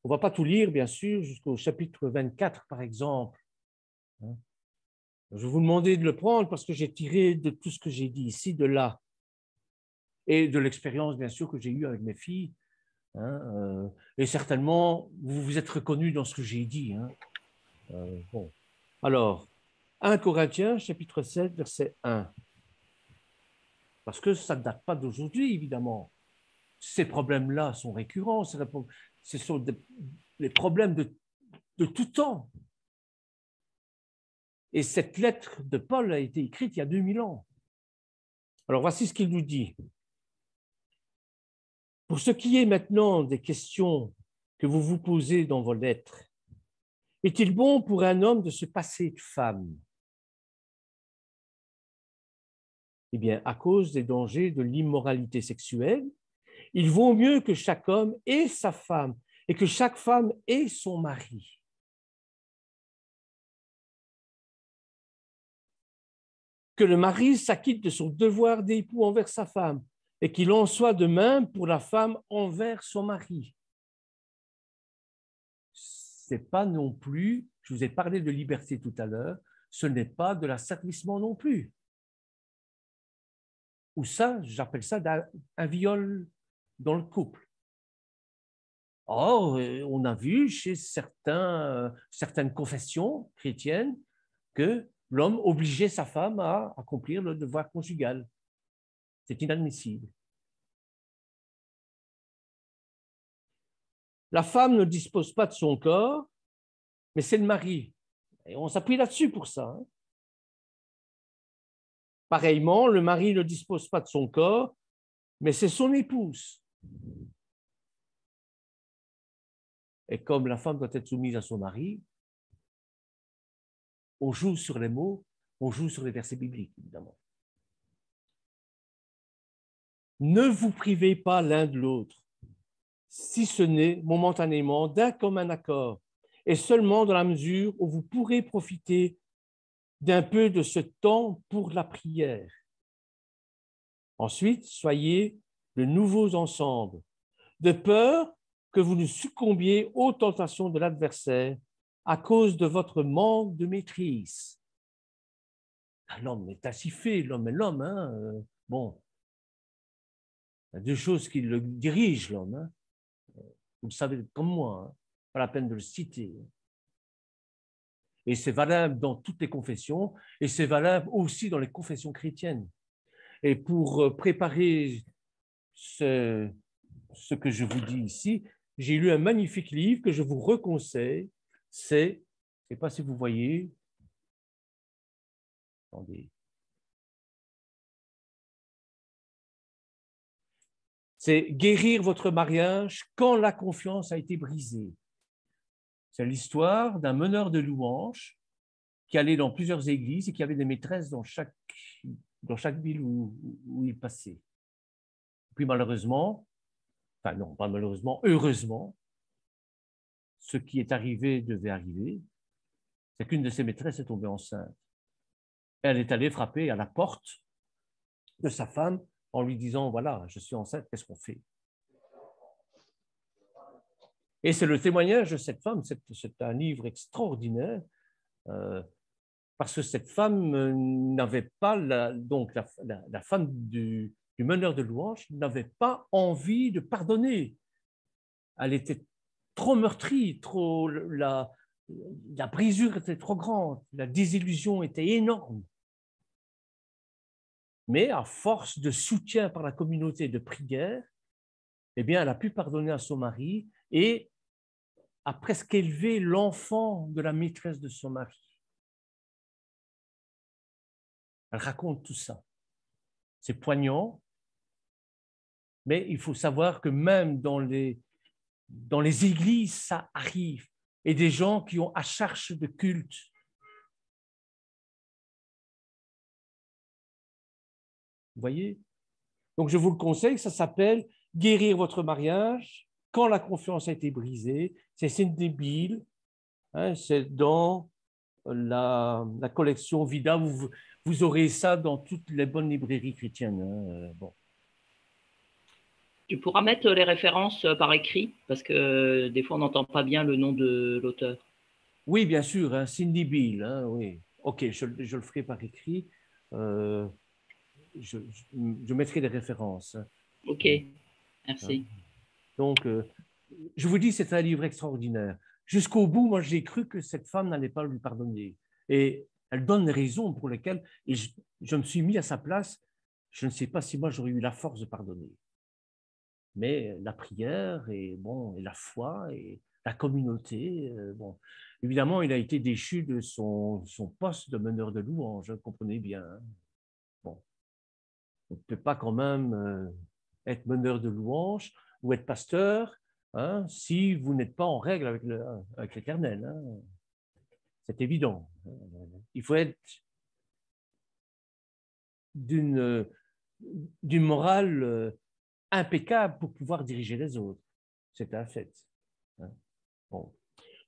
Speaker 4: On ne va pas tout lire, bien sûr, jusqu'au chapitre 24, par exemple. Hein. Je vais vous demander de le prendre parce que j'ai tiré de tout ce que j'ai dit ici, de là. Et de l'expérience, bien sûr, que j'ai eue avec mes filles. Hein, et certainement, vous vous êtes reconnus dans ce que j'ai dit. Hein. Bon. Alors, 1 Corinthiens, chapitre 7, verset 1. Parce que ça ne date pas d'aujourd'hui, évidemment. Ces problèmes-là sont récurrents. Ce sont les problèmes de tout temps. Et cette lettre de Paul a été écrite il y a 2000 ans. Alors, voici ce qu'il nous dit. Pour ce qui est maintenant des questions que vous vous posez dans vos lettres, est-il bon pour un homme de se passer de femme? Eh bien, à cause des dangers de l'immoralité sexuelle, il vaut mieux que chaque homme ait sa femme et que chaque femme ait son mari. Que le mari s'acquitte de son devoir d'époux envers sa femme et qu'il en soit de même pour la femme envers son mari. Ce n'est pas non plus, je vous ai parlé de liberté tout à l'heure, ce n'est pas de l'asservissement non plus. Ou ça, j'appelle ça un viol dans le couple. Or, on a vu chez certaines confessions chrétiennes que l'homme obligeait sa femme à accomplir le devoir conjugal. C'est inadmissible. La femme ne dispose pas de son corps, mais c'est le mari. Et on s'appuie là-dessus pour ça. Hein. Pareillement, le mari ne dispose pas de son corps, mais c'est son épouse. Et comme la femme doit être soumise à son mari, on joue sur les mots, on joue sur les versets bibliques, évidemment. Ne vous privez pas l'un de l'autre, si ce n'est momentanément d'un commun accord, et seulement dans la mesure où vous pourrez profiter d'un peu de ce temps pour la prière. Ensuite, soyez de nouveaux ensemble, de peur que vous ne succombiez aux tentations de l'adversaire à cause de votre manque de maîtrise. L'homme est ainsi fait, l'homme est l'homme. Hein. Bon, il y a deux choses qui le dirigent, l'homme. Hein. Vous le savez comme moi, hein. Pas la peine de le citer. Et c'est valable dans toutes les confessions, et c'est valable aussi dans les confessions chrétiennes. Et pour préparer ce que je vous dis ici, j'ai lu un magnifique livre que je vous reconseille. C'est, je ne sais pas si vous voyez, attendez. C'est Guérir votre mariage quand la confiance a été brisée. C'est l'histoire d'un meneur de louanges qui allait dans plusieurs églises et qui avait des maîtresses dans chaque ville où il passait. Puis malheureusement, enfin non, pas malheureusement, heureusement, ce qui est arrivé devait arriver, c'est qu'une de ses maîtresses est tombée enceinte. Elle est allée frapper à la porte de sa femme en lui disant, voilà, je suis enceinte, qu'est-ce qu'on fait? Et c'est le témoignage de cette femme, c'est un livre extraordinaire, parce que cette femme n'avait pas, la femme du meneur de louanges n'avait pas envie de pardonner. Elle était trop meurtrie, la brisure était trop grande, la désillusion était énorme. Mais à force de soutien par la communauté de prière, eh bien, elle a pu pardonner à son mari et a presque élevé l'enfant de la maîtresse de son mari. Elle raconte tout ça. C'est poignant, mais il faut savoir que même dans les églises, ça arrive. Et des gens qui ont à charge de culte. Vous voyez? Donc, je vous le conseille, ça s'appelle « Guérir votre mariage quand la confiance a été brisée ». C'est Cindy Beale, hein, c'est dans la collection Vida. Vous aurez ça dans toutes les bonnes librairies chrétiennes. Hein, bon.
Speaker 7: Tu pourras mettre les références par écrit, parce que des fois, on n'entend pas bien le nom de l'auteur.
Speaker 4: Oui, bien sûr, hein, Cindy Beale, hein, oui. Ok, je le ferai par écrit. Je mettrai des références.
Speaker 7: Ok, merci.
Speaker 4: Donc, je vous dis, c'est un livre extraordinaire. Jusqu'au bout, moi, j'ai cru que cette femme n'allait pas lui pardonner. Et elle donne les raisons pour lesquelles, et je me suis mis à sa place, je ne sais pas si moi, j'aurais eu la force de pardonner. Mais la prière, et, bon, et la foi, et la communauté, bon. Évidemment, il a été déchu de son poste de meneur de louange, comprenez bien. Hein. Bon. On ne peut pas quand même être meneur de louange ou être pasteur hein, si vous n'êtes pas en règle avec l'Éternel. Hein. C'est évident. Il faut être d'une morale impeccable pour pouvoir diriger les autres. C'est un fait. Hein. Bon.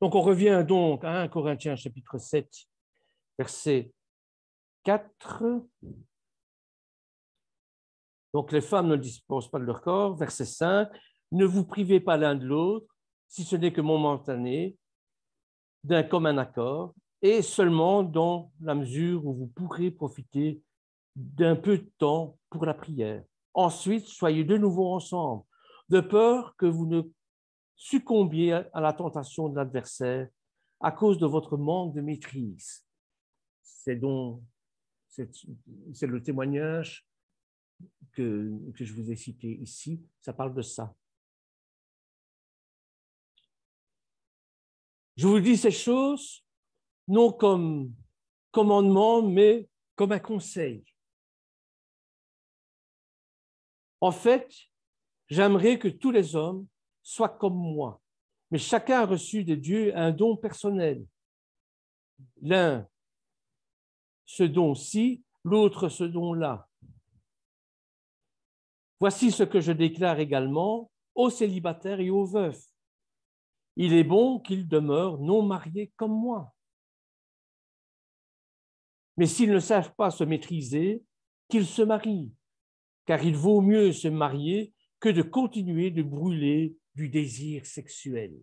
Speaker 4: Donc, on revient donc à 1 Corinthiens chapitre 7, verset 4. Donc, les femmes ne disposent pas de leur corps. Verset 5. Ne vous privez pas l'un de l'autre, si ce n'est que momentané, d'un commun accord, et seulement dans la mesure où vous pourrez profiter d'un peu de temps pour la prière. Ensuite, soyez de nouveau ensemble, de peur que vous ne succombiez à la tentation de l'adversaire à cause de votre manque de maîtrise. C'est le témoignage que je vous ai cité ici, ça parle de ça. Je vous dis ces choses non comme commandement, mais comme un conseil. En fait, j'aimerais que tous les hommes soient comme moi, mais chacun a reçu de Dieu un don personnel. L'un ce don-ci, l'autre ce don-là. Voici ce que je déclare également aux célibataires et aux veufs. Il est bon qu'ils demeurent non mariés comme moi. Mais s'ils ne savent pas se maîtriser, qu'ils se marient, car il vaut mieux se marier que de continuer de brûler du désir sexuel.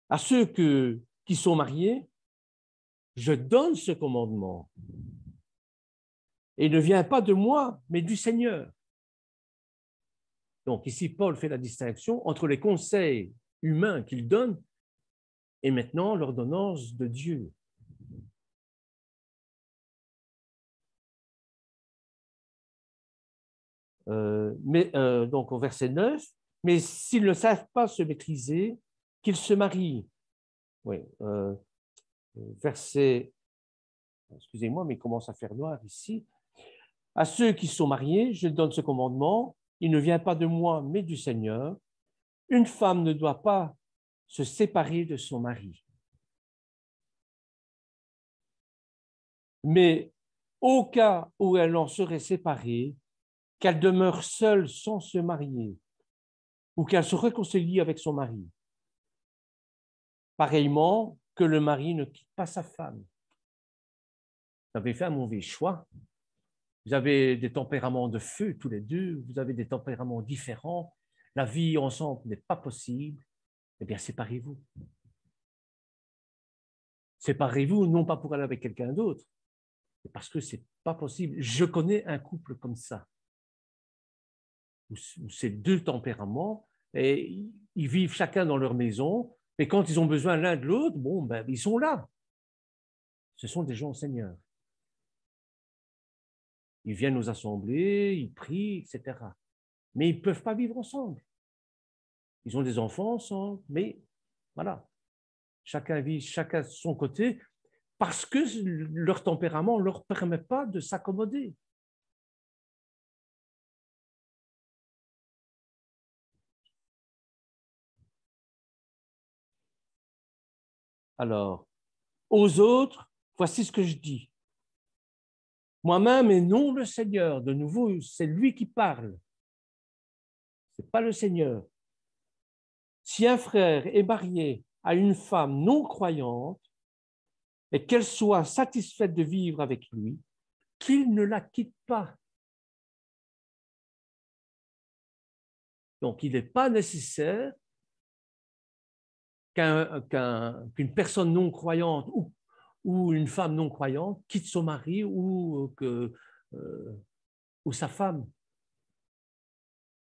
Speaker 4: À ceux qui sont mariés, je donne ce commandement. Et ne vient pas de moi, mais du Seigneur. Donc ici, Paul fait la distinction entre les conseils humains qu'il donne et maintenant l'ordonnance de Dieu. Donc au verset 9, mais s'ils ne savent pas se maîtriser, qu'ils se marient. Oui, verset, excusez-moi, mais il commence à faire noir ici. À ceux qui sont mariés, je donne ce commandement, il ne vient pas de moi, mais du Seigneur. Une femme ne doit pas se séparer de son mari. Mais au cas où elle en serait séparée, qu'elle demeure seule sans se marier, ou qu'elle se réconcilie avec son mari. Pareillement, que le mari ne quitte pas sa femme. Vous avez fait un mauvais choix. Vous avez des tempéraments de feu tous les deux, vous avez des tempéraments différents, la vie ensemble n'est pas possible, eh bien séparez-vous. Séparez-vous, non pas pour aller avec quelqu'un d'autre, mais parce que ce n'est pas possible. Je connais un couple comme ça, où c'est deux tempéraments, et ils vivent chacun dans leur maison, mais quand ils ont besoin l'un de l'autre, bon, ben, ils sont là. Ce sont des gens au Seigneur. Ils viennent aux assemblées, ils prient, etc. Mais ils ne peuvent pas vivre ensemble. Ils ont des enfants ensemble, mais voilà. Chacun vit chacun de son côté parce que leur tempérament ne leur permet pas de s'accommoder. Alors, aux autres, voici ce que je dis. Moi-même et non le Seigneur. De nouveau, c'est lui qui parle. Ce n'est pas le Seigneur. Si un frère est marié à une femme non croyante et qu'elle soit satisfaite de vivre avec lui, qu'il ne la quitte pas. Donc, il n'est pas nécessaire qu'une personne non croyante ou une femme non croyante quitte son mari ou sa femme,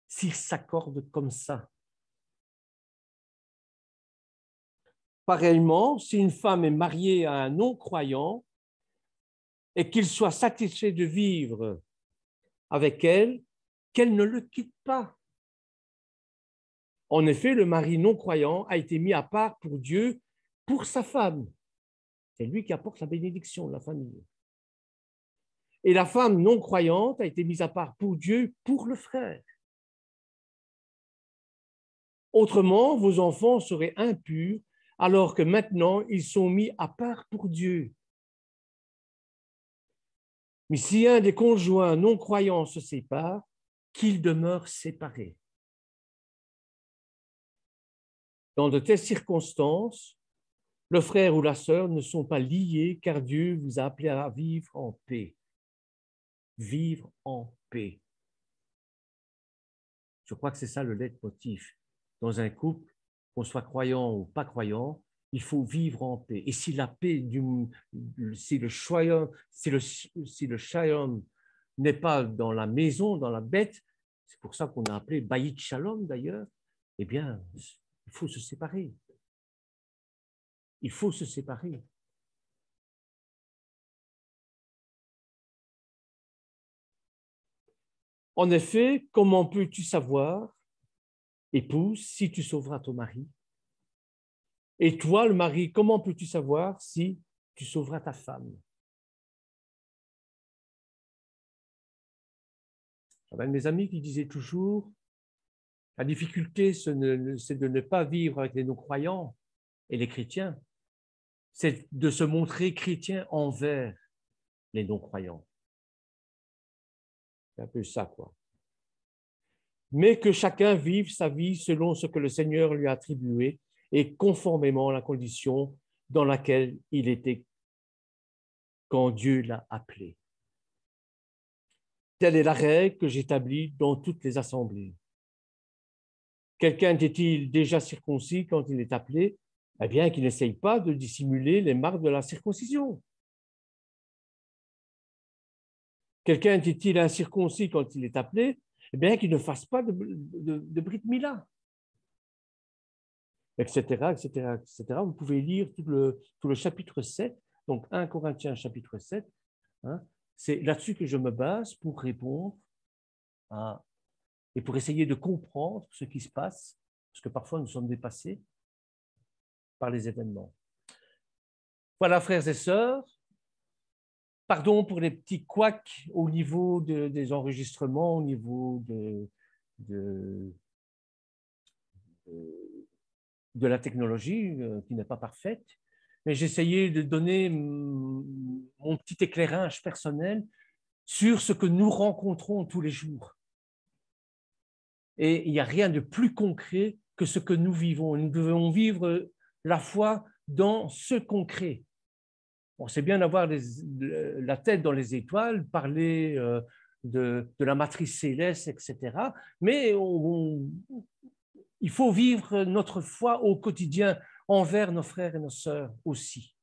Speaker 4: s'ils s'accordent comme ça. Pareillement, si une femme est mariée à un non-croyant et qu'il soit satisfait de vivre avec elle, qu'elle ne le quitte pas. En effet, le mari non-croyant a été mis à part pour Dieu, pour sa femme. C'est lui qui apporte la bénédiction de la famille. Et la femme non-croyante a été mise à part pour Dieu, pour le frère. Autrement, vos enfants seraient impurs, alors que maintenant, ils sont mis à part pour Dieu. Mais si un des conjoints non-croyants se sépare, qu'il demeure séparé. Dans de telles circonstances, le frère ou la sœur ne sont pas liés, car Dieu vous a appelé à vivre en paix. Vivre en paix. Je crois que c'est ça le leitmotiv. Dans un couple, qu'on soit croyant ou pas croyant, il faut vivre en paix. Et si la paix, si le shalom n'est pas dans la maison, dans la bête, c'est pour ça qu'on a appelé Bayit Shalom d'ailleurs, eh bien, il faut se séparer. Il faut se séparer. En effet, comment peux-tu savoir, épouse, si tu sauveras ton mari? Et toi, le mari, comment peux-tu savoir si tu sauveras ta femme? J'avais mes amis qui disaient toujours, la difficulté, c'est de ne pas vivre avec les non-croyants et les chrétiens. C'est de se montrer chrétien envers les non-croyants. C'est un peu ça, quoi. Mais que chacun vive sa vie selon ce que le Seigneur lui a attribué et conformément à la condition dans laquelle il était quand Dieu l'a appelé. Telle est la règle que j'établis dans toutes les assemblées. Quelqu'un était-il déjà circoncis quand il est appelé? Eh bien, qu'il n'essaye pas de dissimuler les marques de la circoncision. Quelqu'un était-il incirconcis quand il est appelé? Eh bien, qu'il ne fasse pas de Brit Mila, etc., etc., etc. Vous pouvez lire tout le chapitre 7, donc 1 Corinthiens chapitre 7. Hein, c'est là-dessus que je me base pour répondre et pour essayer de comprendre ce qui se passe, parce que parfois nous sommes dépassés par les événements. Voilà, frères et sœurs, pardon pour les petits couacs au niveau des enregistrements, au niveau de la technologie qui n'est pas parfaite, mais j'essayais de donner mon petit éclairage personnel sur ce que nous rencontrons tous les jours. Et il n'y a rien de plus concret que ce que nous vivons. Nous devons vivre la foi dans ce concret. On sait bien avoir la tête dans les étoiles, parler de la matrice céleste, etc. Mais il faut vivre notre foi au quotidien envers nos frères et nos sœurs aussi.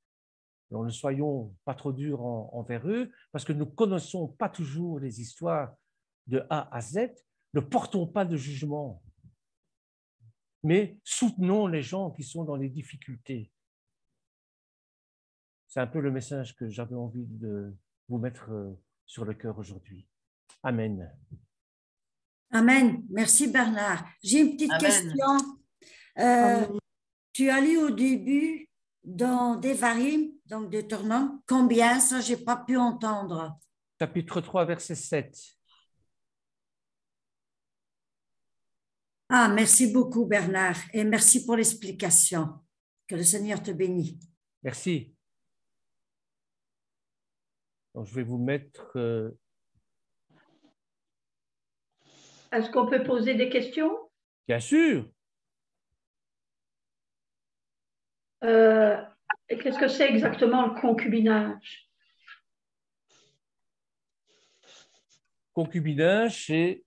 Speaker 4: Alors, ne soyons pas trop durs envers eux, parce que nous ne connaissons pas toujours les histoires de A à Z. Ne portons pas de jugement, mais soutenons les gens qui sont dans les difficultés. C'est un peu le message que j'avais envie de vous mettre sur le cœur aujourd'hui. Amen.
Speaker 6: Amen. Merci Bernard. J'ai une petite question. Tu as lu au début dans Devarim, donc Deutéronome, combien? Ça, je n'ai pas pu entendre.
Speaker 4: Chapitre 3, verset 7.
Speaker 6: Ah, merci beaucoup Bernard et merci pour l'explication. Que le Seigneur te bénisse.
Speaker 4: Merci. Donc, je vais vous mettre...
Speaker 3: Est-ce qu'on peut poser des questions?
Speaker 4: Bien sûr.
Speaker 3: Qu'est-ce que c'est exactement le concubinage?
Speaker 4: Concubinage, c'est...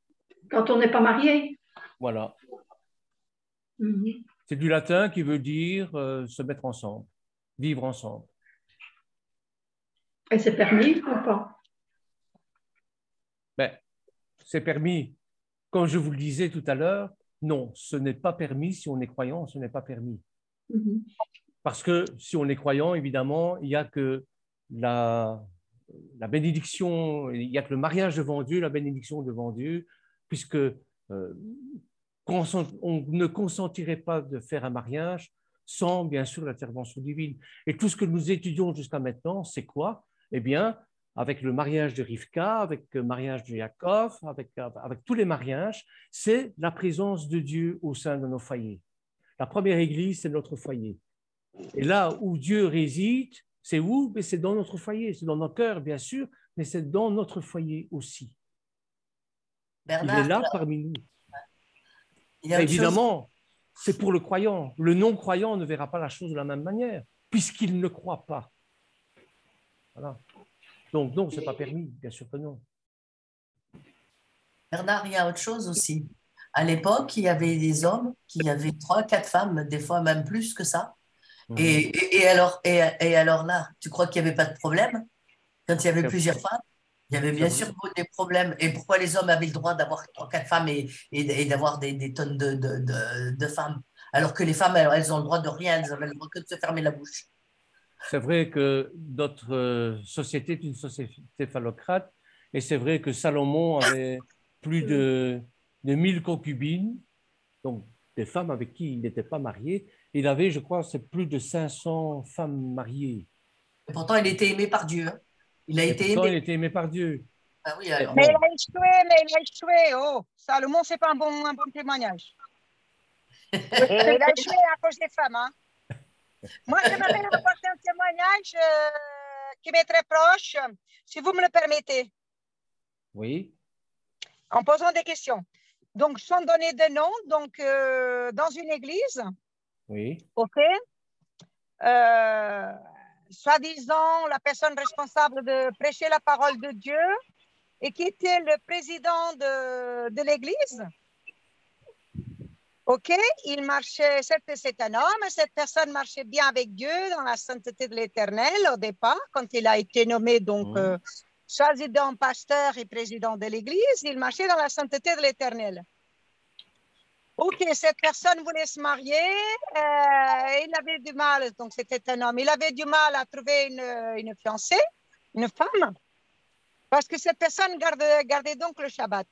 Speaker 3: Quand on n'est pas marié?
Speaker 4: Voilà.
Speaker 3: Mhm.
Speaker 4: C'est du latin qui veut dire se mettre ensemble, vivre ensemble.
Speaker 3: Et c'est permis ou pas?
Speaker 4: Ben, c'est permis. Comme je vous le disais tout à l'heure, non, ce n'est pas permis. Si on est croyant, ce n'est pas permis.
Speaker 3: Mhm.
Speaker 4: Parce que si on est croyant, évidemment, il n'y a que la bénédiction, il n'y a que le mariage devant Dieu, la bénédiction devant Dieu, puisque on ne consentirait pas de faire un mariage sans, bien sûr, l'intervention divine. Et tout ce que nous étudions jusqu'à maintenant, c'est quoi? Eh bien, avec le mariage de Rivka, avec le mariage de Yaakov, avec tous les mariages, c'est la présence de Dieu au sein de nos foyers. La première église, c'est notre foyer. Et là où Dieu réside, c'est où? C'est dans notre foyer, c'est dans nos cœurs, bien sûr, mais c'est dans notre foyer aussi.
Speaker 1: Bernard,
Speaker 4: il est là parmi nous.
Speaker 1: il y a autre
Speaker 4: Évidemment, c'est pour le croyant. Le non-croyant ne verra pas la chose de la même manière, puisqu'il ne croit pas. Voilà. Donc, non, ce n'est pas permis, bien sûr que non.
Speaker 1: Bernard, il y a autre chose aussi. À l'époque, il y avait des hommes qui avaient 3, 4 femmes, des fois même plus que ça. Et alors là, tu crois qu'il n'y avait pas de problème? Quand il y avait plusieurs femmes, il y avait bien sûr des problèmes. Et pourquoi les hommes avaient le droit d'avoir 3, 4 femmes et d'avoir des tonnes de femmes? Alors que les femmes, elles ont le droit de rien, elles avaient le droit que de se fermer la bouche.
Speaker 4: C'est vrai que notre société est une société phallocrate, et c'est vrai que Salomon avait plus de 1000 concubines, donc des femmes avec qui il n'était pas marié. Il avait, je crois, c'est plus de 500 femmes mariées.
Speaker 1: Et pourtant, il était aimé par Dieu. Hein. Il a
Speaker 4: Et
Speaker 1: été
Speaker 4: pourtant,
Speaker 1: aimé.
Speaker 4: il était aimé par Dieu.
Speaker 1: Ah oui, alors.
Speaker 5: Mais il a échoué. Oh, Salomon, c'est pas un bon témoignage. Et il a échoué à cause des femmes. Hein. Moi, j'aimerais apporter un témoignage qui m'est très proche, si vous me le permettez.
Speaker 4: Oui.
Speaker 5: En posant des questions. Donc, sans donner de nom, donc dans une église,
Speaker 4: Oui.
Speaker 5: ok, soi-disant la personne responsable de prêcher la parole de Dieu et qui était le président de l'église. Ok, il marchait, c'est un homme, cette personne marchait bien avec Dieu dans la sainteté de l'Éternel au départ, quand il a été nommé donc président, pasteur et président de l'église, il marchait dans la sainteté de l'Éternel. Ok, cette personne voulait se marier, il avait du mal, donc c'était un homme, il avait du mal à trouver une fiancée, une femme, parce que cette personne gardait donc le Shabbat.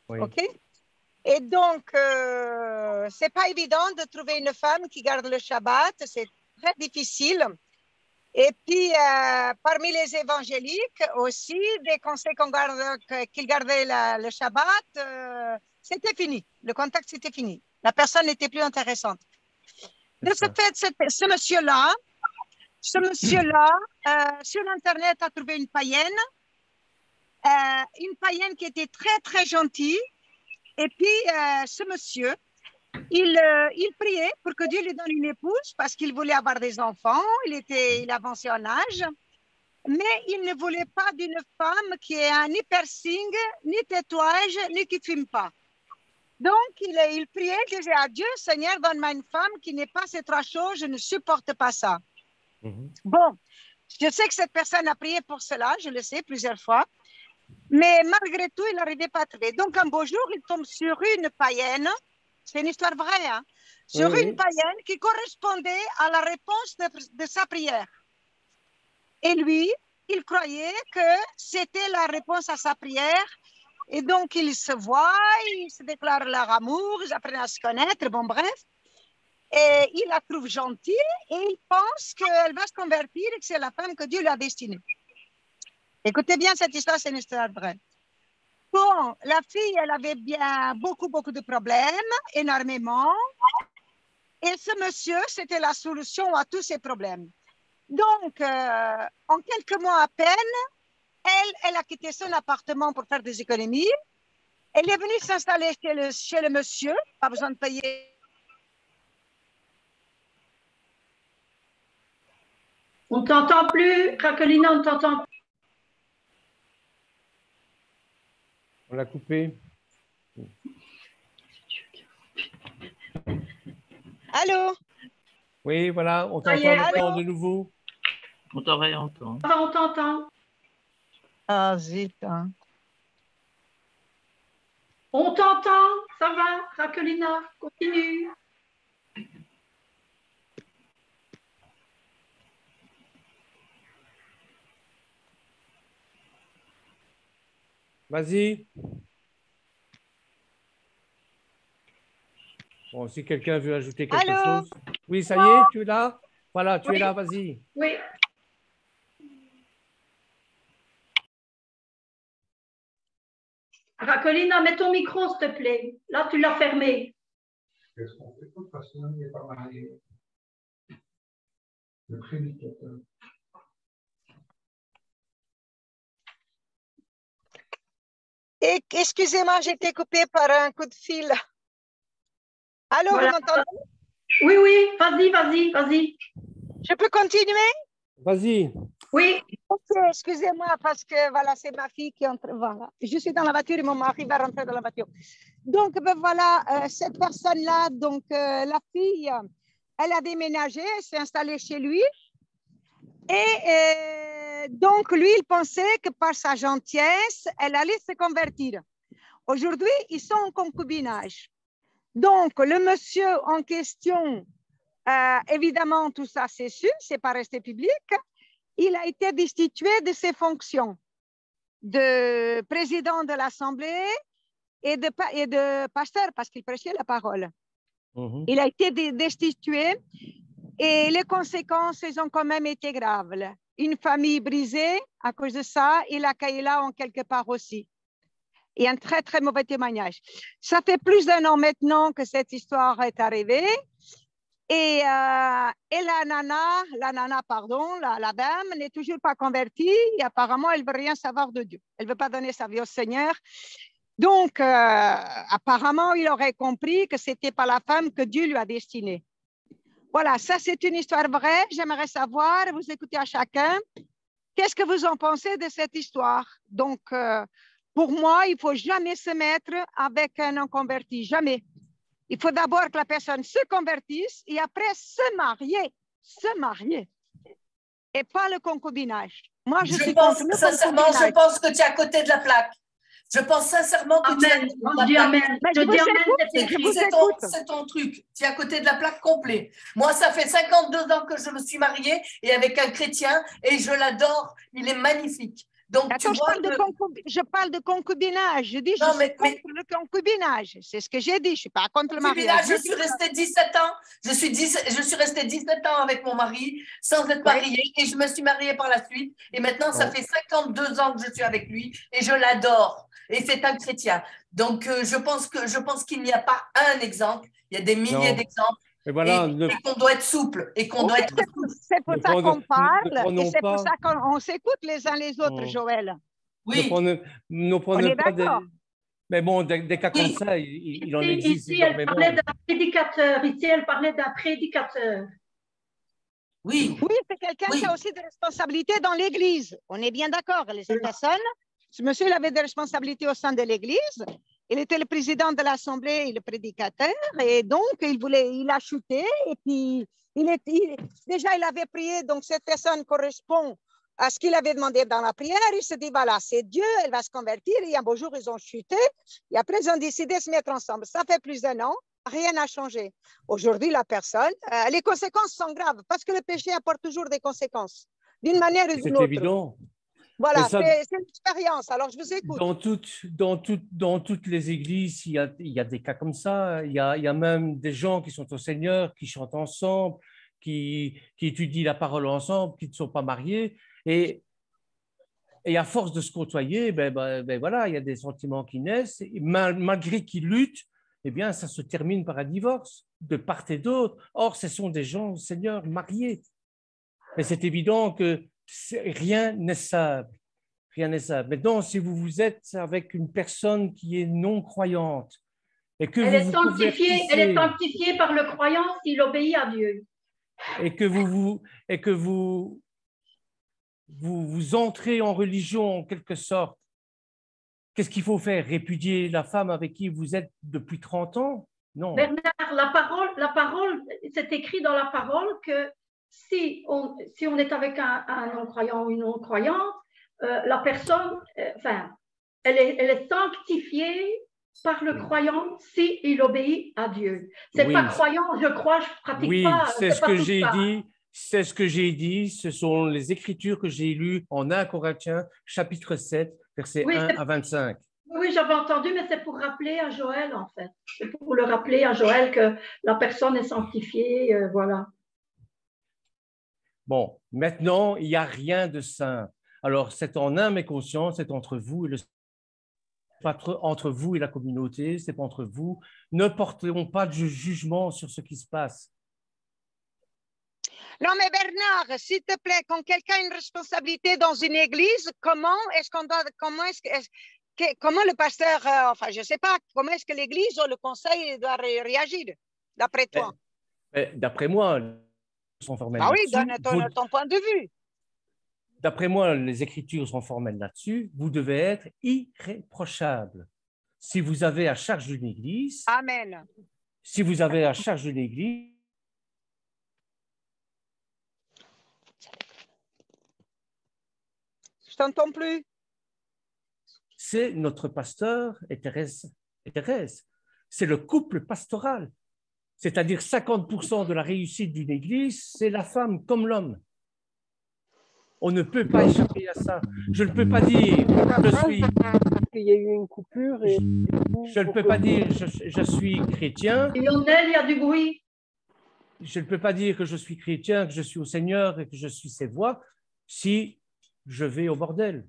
Speaker 4: Oui.
Speaker 5: Ok. Et donc, c'est pas évident de trouver une femme qui garde le Shabbat, c'est très difficile. Et puis, parmi les évangéliques aussi, dès qu'on sait qu'ils gardaient le Shabbat, c'était fini. Le contact, c'était fini. La personne n'était plus intéressante. De ce fait, ce monsieur-là, sur Internet, a trouvé une païenne qui était très, très gentille. Et puis, ce monsieur, il priait pour que Dieu lui donne une épouse parce qu'il voulait avoir des enfants. Il avançait en âge. Mais il ne voulait pas d'une femme qui ait ni piercing, ni tatouage, ni qui ne fume pas. Donc, il priait, il disait à Dieu, Seigneur, donne-moi une femme qui n'ait pas ces 3 choses, je ne supporte pas ça. Bon, je sais que cette personne a prié pour cela, je le sais plusieurs fois. Mais malgré tout, il n'arrivait pas à trouver. Donc, un beau jour, il tombe sur une païenne. C'est une histoire vraie, hein, sur une païenne qui correspondait à la réponse de sa prière. Et lui, il croyait que c'était la réponse à sa prière. Et donc, ils se voient, ils se déclarent leur amour, ils apprennent à se connaître, bon, bref. Et il la trouve gentille et il pense qu'elle va se convertir et que c'est la femme que Dieu lui a destinée. Écoutez bien cette histoire, c'est une histoire vraie. Bon, la fille, elle avait bien beaucoup de problèmes, énormément. Et ce monsieur, c'était la solution à tous ses problèmes. Donc, en quelques mois à peine, elle a quitté son appartement pour faire des économies. Elle est venue s'installer chez le monsieur, pas besoin de payer.
Speaker 3: On ne t'entend plus, Racolina, on ne t'entend plus.
Speaker 4: On l'a coupé.
Speaker 5: Allô?
Speaker 4: Oui, voilà, on
Speaker 3: Ça y
Speaker 4: t'entend
Speaker 3: est,
Speaker 4: maintenant de nouveau.
Speaker 7: On t'en réentend.
Speaker 3: On t'entend.
Speaker 5: Ah, zut. Hein.
Speaker 3: On t'entend. Ça va, Raquelina, continue.
Speaker 4: Vas-y. Bon, si quelqu'un veut ajouter quelque
Speaker 5: Allô?
Speaker 4: chose. Oui, ça y est, tu es là? Voilà, tu es
Speaker 3: Oui.
Speaker 4: là, vas-y.
Speaker 3: Oui. Raquelina, mets ton micro, s'il te plaît. Là, tu l'as fermé.
Speaker 8: Qu'est-ce qu'on fait parce qu'il n'est pas marié? Le prédicateur.
Speaker 5: Et, excusez-moi, j'ai été coupée par un coup de fil. Allô,
Speaker 3: Voilà.
Speaker 5: vous m'entendez?
Speaker 3: Oui, oui, vas-y.
Speaker 5: Je peux continuer?
Speaker 4: Vas-y.
Speaker 3: Oui,
Speaker 5: Ok, excusez-moi parce que voilà, c'est ma fille qui entre. Voilà. Je suis dans la voiture et mon mari va rentrer dans la voiture. Donc, ben voilà, cette personne-là, donc la fille, elle a déménagé, elle s'est installée chez lui. Et donc, lui, il pensait que par sa gentillesse, elle allait se convertir. Aujourd'hui, ils sont en concubinage. Donc, le monsieur en question, évidemment, tout ça, c'est sûr, c'est pas resté public. Il a été destitué de ses fonctions de président de l'Assemblée et de pasteur parce qu'il prêchait la parole. Il a été destitué et les conséquences, elles ont quand même été graves. Une famille brisée à cause de ça et la Kaïla en quelque part aussi. Et un très, très mauvais témoignage. Ça fait plus d'1 an maintenant que cette histoire est arrivée. Et la nana, la dame n'est toujours pas convertie et apparemment, elle ne veut rien savoir de Dieu. Elle ne veut pas donner sa vie au Seigneur. Donc, apparemment, il aurait compris que ce n'était pas la femme que Dieu lui a destinée. Voilà, ça, c'est une histoire vraie. J'aimerais savoir, vous écoutez à chacun, qu'est-ce que vous en pensez de cette histoire? Donc, pour moi, il ne faut jamais se mettre avec un non-converti, jamais. Il faut d'abord que la personne se convertisse et après se marier et pas le concubinage. Moi, je
Speaker 1: pense
Speaker 5: contre le
Speaker 1: sincèrement,
Speaker 5: concubinage.
Speaker 1: je pense que tu es à côté de la plaque. Je pense sincèrement que tu es à
Speaker 3: amen.
Speaker 1: côté de
Speaker 3: On
Speaker 1: la
Speaker 3: dit
Speaker 1: plaque.
Speaker 3: amen.
Speaker 5: Mais
Speaker 3: Je
Speaker 5: je
Speaker 3: dis
Speaker 5: vous
Speaker 3: amen,
Speaker 5: écoute,
Speaker 3: c'est
Speaker 5: je
Speaker 3: écrit.
Speaker 5: vous écoute.
Speaker 1: C'est ton truc. Tu es à côté de la plaque complet. Moi, ça fait 52 ans que je me suis mariée et avec un chrétien et je l'adore. Il est magnifique. Donc,
Speaker 5: Attends,
Speaker 1: tu vois
Speaker 5: je parle de concubinage. Je dis,
Speaker 1: Non,
Speaker 5: je suis contre le concubinage. C'est ce que j'ai dit. Je ne suis pas contre le mariage.
Speaker 1: je suis restée 17 ans. Je suis restée 17 ans avec mon mari sans être mariée et je me suis mariée par la suite. Et maintenant, ça fait 52 ans que je suis avec lui et je l'adore. Et c'est un chrétien. Donc, je pense qu'il n'y a pas un exemple. Il y a des milliers d'exemples.
Speaker 4: Et voilà,
Speaker 1: et qu'on doit être souple. Et qu'on doit être souple.
Speaker 5: C'est pour ça qu'on parle et c'est pour
Speaker 4: pas,
Speaker 5: ça qu'on s'écoute les uns les autres, Joël.
Speaker 1: Oui.
Speaker 4: Ne prenez pas des... Mais bon, des cas comme ça, il en existe
Speaker 3: ici,
Speaker 4: énormément.
Speaker 3: Elle parlait d'un prédicateur. Ici, elle parlait d'un prédicateur.
Speaker 1: Oui.
Speaker 5: Oui, c'est quelqu'un qui a aussi des responsabilités dans l'Église. On est bien d'accord. Cette personne, ce monsieur, il avait des responsabilités au sein de l'Église. Il était le président de l'Assemblée et le prédicateur. Et donc, il a chuté. Et puis, déjà, il avait prié. Donc, cette personne correspond à ce qu'il avait demandé dans la prière. Il se dit, voilà, c'est Dieu, elle va se convertir. Et un beau jour, ils ont chuté. Et après, ils ont décidé de se mettre ensemble. Ça fait plus d'1 an. Rien n'a changé. Aujourd'hui, la personne, les conséquences sont graves parce que le péché apporte toujours des conséquences, d'une manière ou d'une autre.
Speaker 4: C'est évident.
Speaker 5: Voilà, c'est l'expérience. Alors, je vous écoute.
Speaker 4: Dans toutes les églises, il y a des cas comme ça. Il y a même des gens qui sont au Seigneur, qui chantent ensemble, qui étudient la parole ensemble, qui ne sont pas mariés. Et à force de se côtoyer, voilà, il y a des sentiments qui naissent. Et malgré qu'ils luttent, eh bien, ça se termine par un divorce de part et d'autre. Or, ce sont des gens, Seigneur, mariés. Mais c'est évident que rien n'est stable. Rien n'est stable. Maintenant, si vous êtes avec une personne qui est non-croyante et que
Speaker 3: elle est sanctifiée par le croyant s'il obéit à Dieu.
Speaker 4: Et que vous entrez en religion en quelque sorte, qu'est-ce qu'il faut faire? Répudier la femme avec qui vous êtes depuis 30 ans? Non.
Speaker 3: Bernard, la parole, c'est écrit dans la parole que si on est avec un non-croyant ou une non-croyante, la personne, elle est sanctifiée par le croyant s'il obéit à Dieu. C'est
Speaker 4: Oui.
Speaker 3: pas croyant, je crois, je pratique
Speaker 4: Oui,
Speaker 3: pas.
Speaker 4: c'est ce
Speaker 3: pas
Speaker 4: que
Speaker 3: tout
Speaker 4: j'ai
Speaker 3: ça.
Speaker 4: dit. C'est ce que j'ai dit. Ce sont les Écritures que j'ai lues en 1 Corinthiens, chapitre 7, versets
Speaker 3: Oui,
Speaker 4: 1 à 25.
Speaker 3: Oui, j'avais entendu, mais c'est pour rappeler à Joël, en fait. C'est pour le rappeler à Joël que la personne est sanctifiée, voilà.
Speaker 4: Bon, maintenant, il n'y a rien de saint. Alors, c'est en âme et conscience, c'est entre vous et le entre vous et la communauté, c'est pas entre vous. Ne portons pas de jugement sur ce qui se passe.
Speaker 5: Non, mais Bernard, s'il te plaît, quand quelqu'un a une responsabilité dans une église, comment le pasteur, je ne sais pas, comment est-ce que l'église ou le conseil doit réagir, d'après toi?
Speaker 4: D'après moi, ils sont formels
Speaker 5: Ah oui,
Speaker 4: là-dessus.
Speaker 5: donne ton point de vue.
Speaker 4: D'après moi, les Écritures sont formelles là-dessus. Vous devez être irréprochable. Si vous avez à charge d'une église,
Speaker 5: Amen.
Speaker 4: Si vous avez à charge d'une église,
Speaker 5: je t'entends plus.
Speaker 4: C'est notre pasteur et Thérèse. C'est le couple pastoral. C'est-à-dire 50% de la réussite d'une église, c'est la femme comme l'homme. On ne peut pas échapper à ça. Je ne peux pas dire
Speaker 2: qu'il y a eu une coupure et
Speaker 4: je ne peux pas dire je suis chrétien.
Speaker 3: Lionel, il y a du bruit.
Speaker 4: Je ne peux pas dire que je suis chrétien, que je suis au Seigneur et que je suis ses voies si je vais au bordel.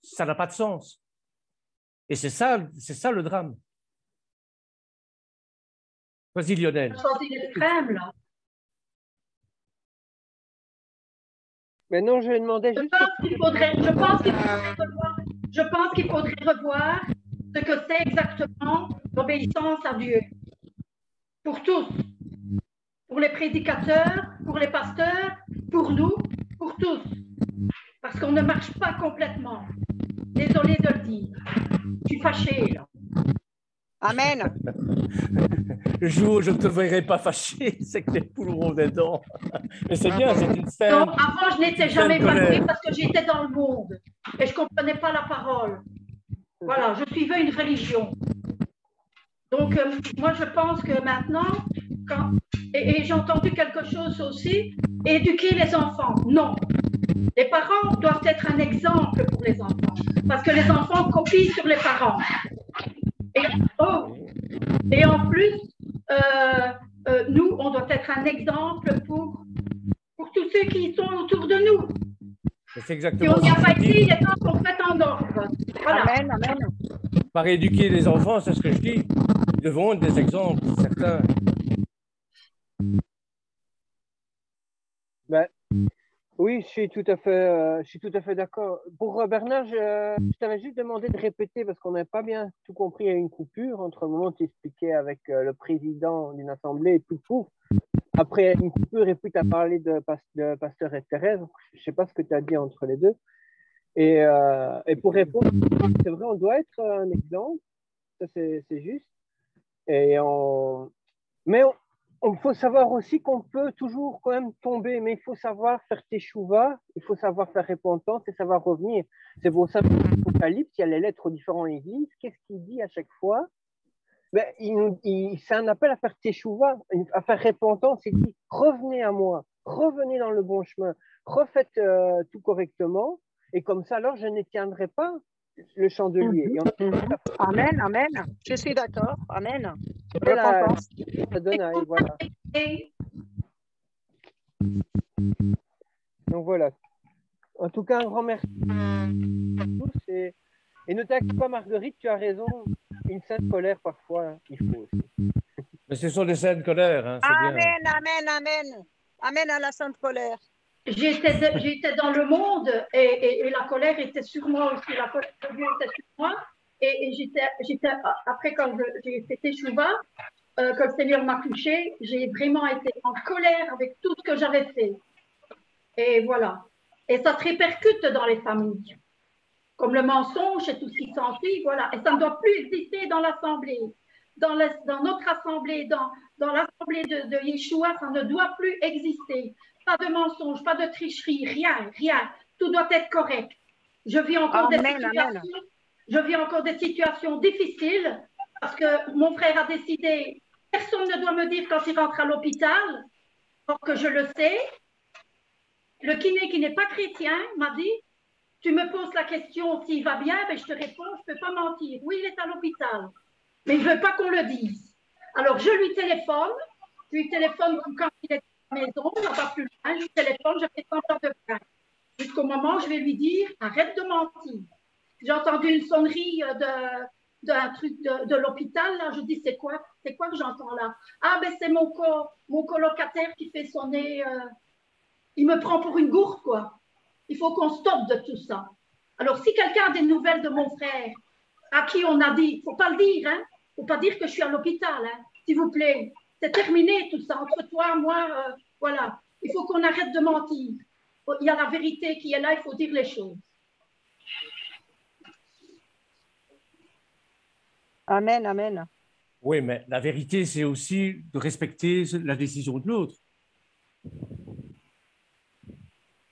Speaker 4: Ça n'a pas de sens. Et c'est ça le drame. Vas-y, Lionel.
Speaker 3: Choisi l'extrême, là.
Speaker 2: Maintenant, je demandais
Speaker 3: Je
Speaker 2: juste.
Speaker 3: pense qu'il faudrait revoir ce que c'est exactement l'obéissance à Dieu. Pour tous. Pour les prédicateurs, pour les pasteurs, pour nous, pour tous. Parce qu'on ne marche pas complètement. Désolée de le dire. Je suis fâchée, là.
Speaker 5: Amen.
Speaker 4: Le jour où je ne te verrai pas fâché, c'est que les poules auront des dents. Mais c'est bien, c'est une scène.
Speaker 3: Non, avant, je n'étais jamais fâchée parce que j'étais dans le monde et je ne comprenais pas la parole. Voilà, je suivais une religion. Donc, moi, je pense que maintenant, et j'ai entendu quelque chose aussi, éduquer les enfants. Non. Les parents doivent être un exemple pour les enfants parce que les enfants copient sur les parents. Et en plus, nous, on doit être un exemple pour tous ceux qui sont autour de nous.
Speaker 4: C'est exactement
Speaker 3: si on n'y a pas été, les gens sont faits en ordre. Voilà.
Speaker 5: Amen, amen.
Speaker 4: Par éduquer les enfants, c'est ce que je dis. Ils devront être des exemples, certains.
Speaker 2: Ben, oui, je suis tout à fait d'accord. Pour Bernard, je t'avais juste demandé de répéter parce qu'on n'avait pas bien tout compris. Il y a eu une coupure entre le moment où tu expliquais avec le président d'une assemblée et tout pouf. Après une coupure et puis tu as parlé de pasteur et Thérèse. Je ne sais pas ce que tu as dit entre les deux. Et pour répondre, c'est vrai, on doit être un exemple. Ça, c'est juste. Mais il faut savoir aussi qu'on peut toujours quand même tomber, mais il faut savoir faire teshuva, il faut savoir faire repentance et savoir revenir. C'est pour ça que l'Apocalypse, il y a les lettres aux différentes églises. Qu'est-ce qu'il dit à chaque fois? C'est un appel à faire teshuva, à faire repentance. Il dit revenez à moi, revenez dans le bon chemin, refaites tout correctement, et comme ça, alors je n'éteindrai pas le chandelier.
Speaker 5: Amen, amen. Je suis d'accord. Amen.
Speaker 2: Repentance. Ça donne voilà. Donc voilà. En tout cas, un grand merci à tous. Et ne t'inquiète pas, Marguerite, tu as raison. Une sainte colère, parfois, il faut aussi.
Speaker 4: Mais ce sont des saintes colères. Hein,
Speaker 5: amen,
Speaker 4: bien.
Speaker 5: amen, amen. Amen à la sainte colère.
Speaker 3: J'étais dans le monde et la colère était sur moi aussi. La colère de Dieu était sur moi. Et j'étais après, quand j'ai fait Teshuva, quand le Seigneur m'a touchée, j'ai vraiment été en colère avec tout ce que j'avais fait. Et voilà. Et ça se répercute dans les familles. Comme le mensonge et tout ce qui s'ensuit, voilà. Et ça ne doit plus exister dans l'assemblée. dans notre assemblée, dans l'assemblée de Yeshua, ça ne doit plus exister. Pas de mensonge, pas de tricherie, rien, rien. Tout doit être correct. Je vis encore je vis encore des situations difficiles parce que mon frère a décidé, personne ne doit me dire quand il rentre à l'hôpital, or que je le sais. Le kiné qui n'est pas chrétien m'a dit, tu me poses la question s'il va bien, ben je te réponds, je ne peux pas mentir. Oui, il est à l'hôpital, mais il ne veut pas qu'on le dise. Alors, je lui téléphone quand il est à la maison, il ne va pas plus loin, je lui téléphone, je fais semblant de rien. Jusqu'au moment où je vais lui dire, arrête de mentir. J'ai entendu une sonnerie d'un truc de l'hôpital, là, je dis, c'est quoi que j'entends là? Ah, ben c'est mon colocataire qui fait sonner, il me prend pour une gourde, quoi. Il faut qu'on stoppe de tout ça. Alors, si quelqu'un a des nouvelles de mon frère, à qui on a dit, il ne faut pas le dire, hein? Il ne faut pas dire que je suis à l'hôpital, hein? S'il vous plaît. C'est terminé tout ça, entre toi, moi, voilà. Il faut qu'on arrête de mentir. Il y a la vérité qui est là, il faut dire les choses.
Speaker 5: Amen, amen.
Speaker 4: Oui, mais la vérité, c'est aussi de respecter la décision de l'autre.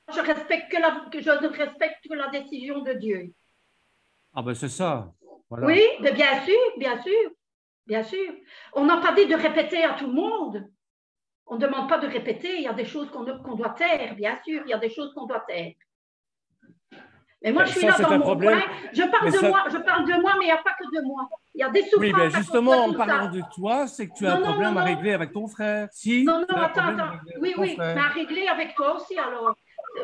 Speaker 3: Je ne respecte que la décision de Dieu.
Speaker 4: Ah ben c'est ça. Voilà.
Speaker 3: Oui, mais bien sûr, bien sûr, bien sûr. On n'a pas dit de répéter à tout le monde. On ne demande pas de répéter. Il y a des choses qu'on doit taire, bien sûr. Il y a des choses qu'on doit taire. Mais moi, je suis là dans mon coin. Je parle de moi, mais il n'y a pas que de moi. Il y a des souffrances.
Speaker 4: Oui, mais justement, en parlant de toi, c'est que tu as un problème à régler avec ton frère. Si,
Speaker 3: non, attends. Oui, mais à régler avec toi aussi, alors.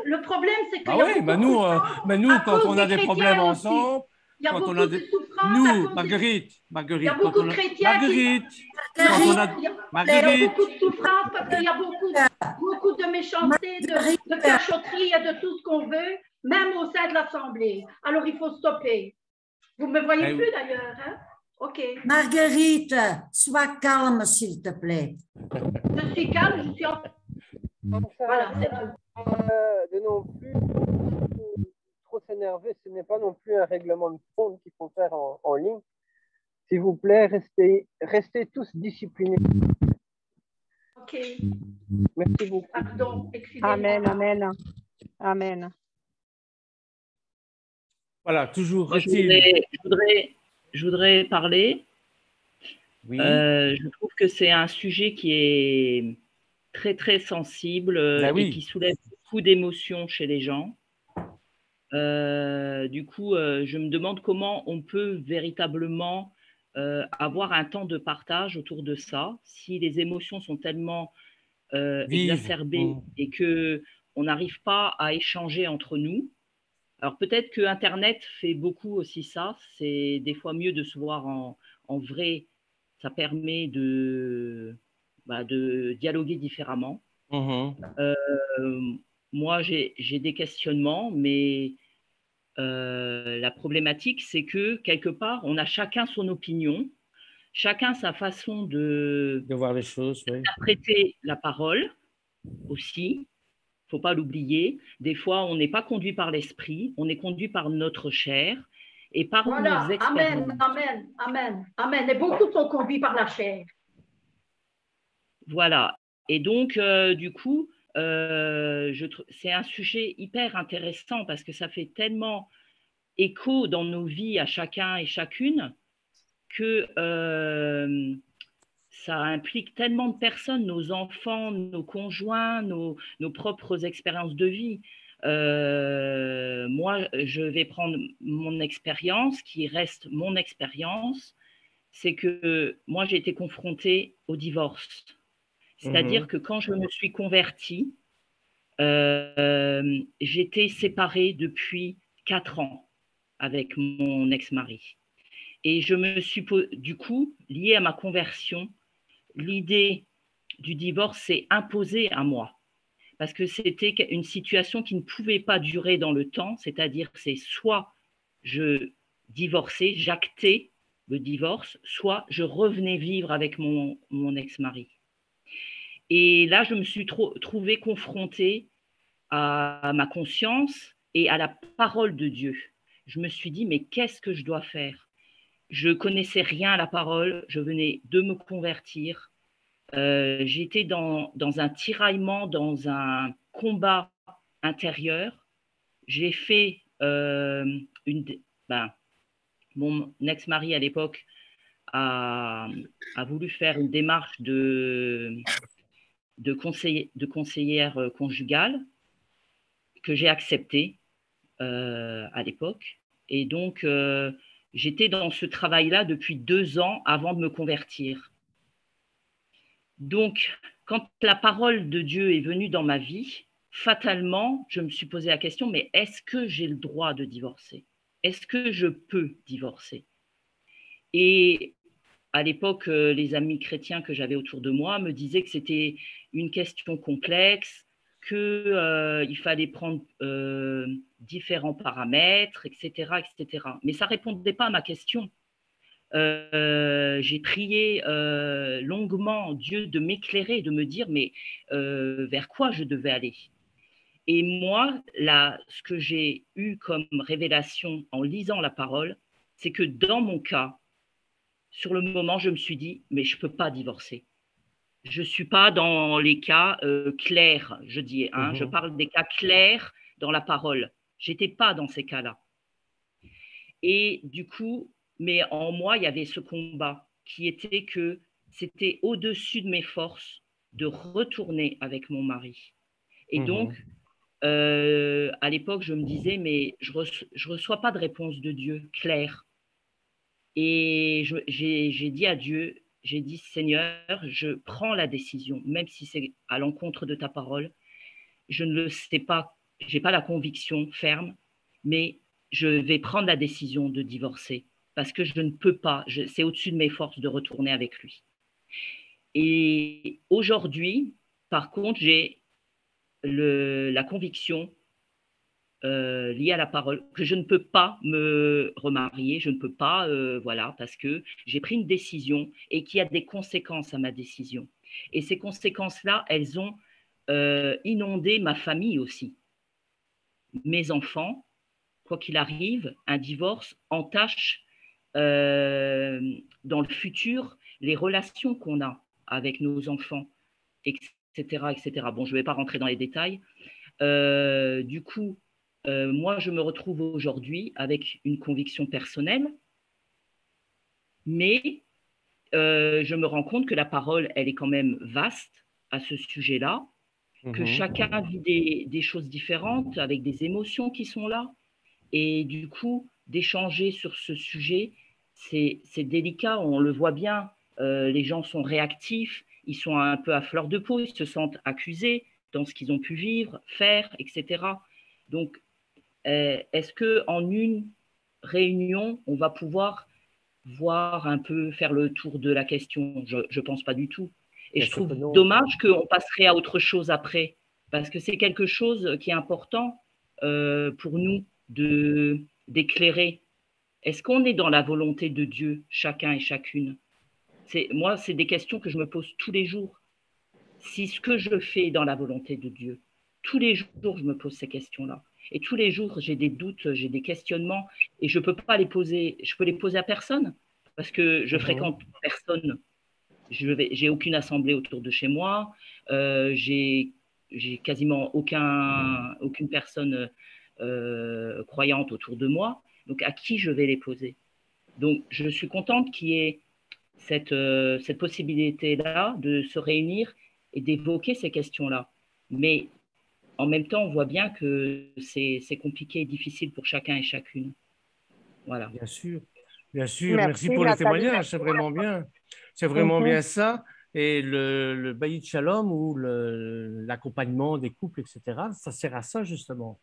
Speaker 3: Le problème, c'est que.
Speaker 4: Ah oui, mais nous, quand on a des problèmes ensemble,
Speaker 3: il y a beaucoup de souffrances.
Speaker 4: Nous, Marguerite,
Speaker 3: il y a beaucoup de chrétiens.
Speaker 4: Marguerite,
Speaker 3: il y a beaucoup de souffrances parce qu'il y a beaucoup de méchanceté, de cachotterie et de tout ce qu'on veut, même au sein de l'Assemblée. Alors, il faut stopper. Vous ne me voyez plus d'ailleurs, hein? OK.
Speaker 6: Marguerite, sois calme, s'il te plaît.
Speaker 3: Je suis calme, je suis en. Voilà, c'est tout.
Speaker 2: De non plus trop s'énerver, ce n'est pas non plus un règlement de compte qu'il faut faire en ligne. S'il vous plaît, restez tous disciplinés.
Speaker 3: Ok.
Speaker 2: Merci beaucoup.
Speaker 3: Pardon, excusez-moi.
Speaker 5: Amen, amen, amen.
Speaker 4: Voilà, toujours.
Speaker 7: Moi, je voudrais parler.
Speaker 4: Oui.
Speaker 7: Je trouve que c'est un sujet qui est très, très sensible et qui soulève beaucoup d'émotions chez les gens. Du coup, je me demande comment on peut véritablement avoir un temps de partage autour de ça, si les émotions sont tellement exacerbées et qu'on n'arrive pas à échanger entre nous. Alors peut-être que Internet fait beaucoup aussi ça, c'est des fois mieux de se voir en vrai, ça permet de dialoguer différemment. Moi, j'ai des questionnements, mais la problématique, c'est que quelque part, on a chacun son opinion, chacun sa façon de
Speaker 4: voir les choses,
Speaker 7: d'interpréter la parole aussi. Il ne faut pas l'oublier. Des fois, on n'est pas conduit par l'esprit, on est conduit par notre chair et par nos expériences.
Speaker 3: Amen. Et beaucoup sont conduits par la chair.
Speaker 7: Voilà. Et donc, du coup, c'est un sujet hyper intéressant parce que ça fait tellement écho dans nos vies à chacun et chacune que ça implique tellement de personnes, nos enfants, nos conjoints, nos propres expériences de vie. Moi, je vais prendre mon expérience, qui reste mon expérience, c'est que moi, j'ai été confrontée au divorce. C'est-à-dire que quand je me suis convertie, j'étais séparée depuis 4 ans avec mon ex-mari. Et je me suis, du coup, liée à ma conversion, l'idée du divorce s'est imposée à moi parce que c'était une situation qui ne pouvait pas durer dans le temps, c'est-à-dire c'est soit je divorçais, j'actais le divorce, soit je revenais vivre avec mon ex-mari. Et là, je me suis trouvée confrontée à ma conscience et à la parole de Dieu. Je me suis dit, mais qu'est-ce que je dois faire ? je connaissais rien à la parole, je venais de me convertir. J'étais dans un tiraillement, dans un combat intérieur. J'ai fait mon ex-mari à l'époque a voulu faire une démarche de conseillère conjugale que j'ai acceptée à l'époque. Et donc, j'étais dans ce travail-là depuis 2 ans avant de me convertir. Donc, quand la parole de Dieu est venue dans ma vie, fatalement, je me suis posé la question, mais est-ce que j'ai le droit de divorcer? Est-ce que je peux divorcer? Et à l'époque, les amis chrétiens que j'avais autour de moi me disaient que c'était une question complexe, qu'il fallait prendre différents paramètres, etc., etc. Mais ça ne répondait pas à ma question. J'ai prié longuement Dieu de m'éclairer, de me dire mais vers quoi je devais aller. Et moi, là, ce que j'ai eu comme révélation en lisant la parole, c'est que dans mon cas, sur le moment, je me suis dit, mais je ne peux pas divorcer. Je ne suis pas dans les cas clairs, je dis, hein, je parle des cas clairs dans la parole. Je n'étais pas dans ces cas-là. Et du coup, mais en moi, il y avait ce combat qui était que c'était au-dessus de mes forces de retourner avec mon mari. Et donc, à l'époque, je me disais, mais je ne reçois pas de réponse de Dieu claire. Et j'ai dit à Dieu, j'ai dit, Seigneur, je prends la décision, même si c'est à l'encontre de ta parole. Je ne le sais pas, je n'ai pas la conviction ferme, mais je vais prendre la décision de divorcer parce que je ne peux pas, c'est au-dessus de mes forces de retourner avec lui. Et aujourd'hui, par contre, j'ai la conviction liée à la parole que je ne peux pas me remarier, je ne peux pas, voilà, parce que j'ai pris une décision et qu'il y a des conséquences à ma décision. Et ces conséquences-là, elles ont inondé ma famille aussi. Mes enfants, quoi qu'il arrive, un divorce entache dans le futur les relations qu'on a avec nos enfants, etc., etc. Bon, je ne vais pas rentrer dans les détails. Du coup, moi, je me retrouve aujourd'hui avec une conviction personnelle, mais je me rends compte que la parole, elle est quand même vaste à ce sujet-là, que chacun vit des choses différentes, avec des émotions qui sont là. Et du coup, d'échanger sur ce sujet, c'est délicat, on le voit bien. Les gens sont réactifs, ils sont un peu à fleur de peau, ils se sentent accusés dans ce qu'ils ont pu vivre, faire, etc. Donc, est-ce qu'en une réunion, on va pouvoir voir un peu, faire le tour de la question? Je ne pense pas du tout. Et je trouve dommage qu'on passerait à autre chose après, parce que c'est quelque chose qui est important pour nous d'éclairer. Est-ce qu'on est dans la volonté de Dieu, chacun et chacune? Moi, c'est des questions que je me pose tous les jours. Si ce que je fais est dans la volonté de Dieu, tous les jours, je me pose ces questions-là. Et tous les jours, j'ai des doutes, j'ai des questionnements, et je peux pas les poser. Je peux les poser à personne, parce que je fréquente personne. J'ai aucune assemblée autour de chez moi. J'ai quasiment aucune personne croyante autour de moi. Donc, à qui je vais les poser? Donc, je suis contente qu'il y ait cette possibilité-là de se réunir et d'évoquer ces questions-là. Mais en même temps, on voit bien que c'est compliqué et difficile pour chacun et chacune. Voilà.
Speaker 4: Bien sûr, bien sûr. Merci pour le témoignage, c'est vraiment bien. C'est vraiment bien ça. Et le Bayit Shalom ou l'accompagnement des couples, etc., ça sert à ça justement.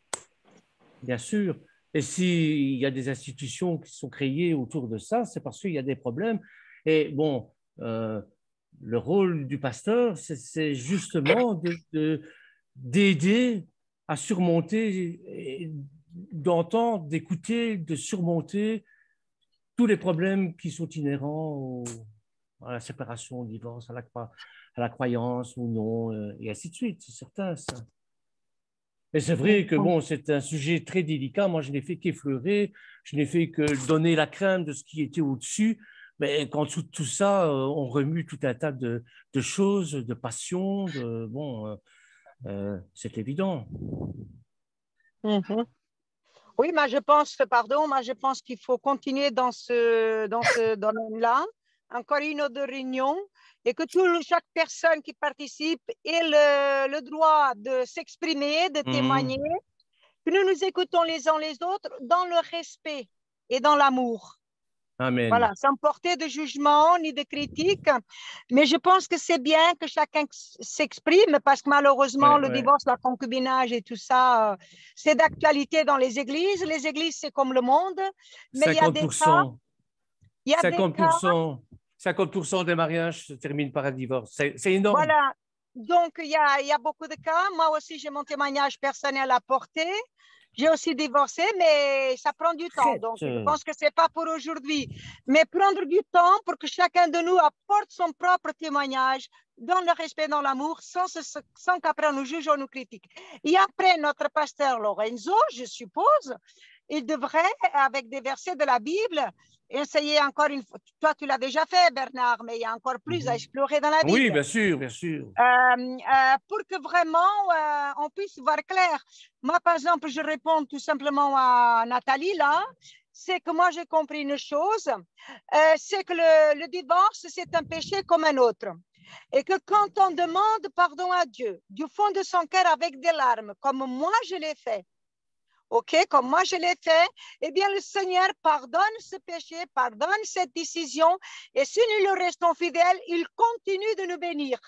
Speaker 4: Bien sûr. Et s'il y a des institutions qui sont créées autour de ça, c'est parce qu'il y a des problèmes. Et bon, le rôle du pasteur, c'est justement d'aider à surmonter, d'entendre, d'écouter, de surmonter tous les problèmes qui sont inhérents à la séparation, au divorce, à la croyance ou non, et ainsi de suite. C'est certain, ça. Et c'est vrai que bon, c'est un sujet très délicat. Moi, je n'ai fait qu'effleurer, je n'ai fait que donner la crainte de ce qui était au-dessus. Mais quand tout ça, on remue tout un tas de choses, de passions, bon, c'est évident.
Speaker 5: Mhm. Oui, moi je pense, pardon, moi je pense qu'il faut continuer dans ce domaine-là, encore une ou deux réunions, et que chaque personne qui participe ait le droit de s'exprimer, de témoigner, que nous nous écoutons les uns les autres dans le respect et dans l'amour.
Speaker 4: Amen.
Speaker 5: Voilà, sans porter de jugement ni de critique. Mais je pense que c'est bien que chacun s'exprime parce que malheureusement, le divorce, la concubinage et tout ça, c'est d'actualité dans les églises. Les églises, c'est comme le monde. Mais
Speaker 4: 50%,
Speaker 5: il y a des cas.
Speaker 4: 50% des mariages se terminent par un divorce. C'est énorme.
Speaker 5: Voilà. Donc, il y a beaucoup de cas. Moi aussi, j'ai mon témoignage personnel à porter. J'ai aussi divorcé, mais ça prend du temps. Donc, je pense que ce n'est pas pour aujourd'hui. Mais prendre du temps pour que chacun de nous apporte son propre témoignage dans le respect, dans l'amour, sans qu'après on nous juge ou nous critique. Et après, notre pasteur Lorenzo, je suppose, il devrait, avec des versets de la Bible, essayer encore une fois. Toi, tu l'as déjà fait, Bernard, mais il y a encore plus à explorer dans la Bible.
Speaker 4: Oui, bien sûr, bien sûr.
Speaker 5: Pour que vraiment on puisse voir clair. Moi, par exemple, je réponds tout simplement à Nathalie là. C'est que moi, j'ai compris une chose, c'est que le divorce, c'est un péché comme un autre. Et que quand on demande pardon à Dieu, du fond de son cœur avec des larmes, comme moi je l'ai fait, comme moi je l'ai fait, eh bien le Seigneur pardonne ce péché, pardonne cette décision, et si nous lui restons fidèles, il continue de nous bénir.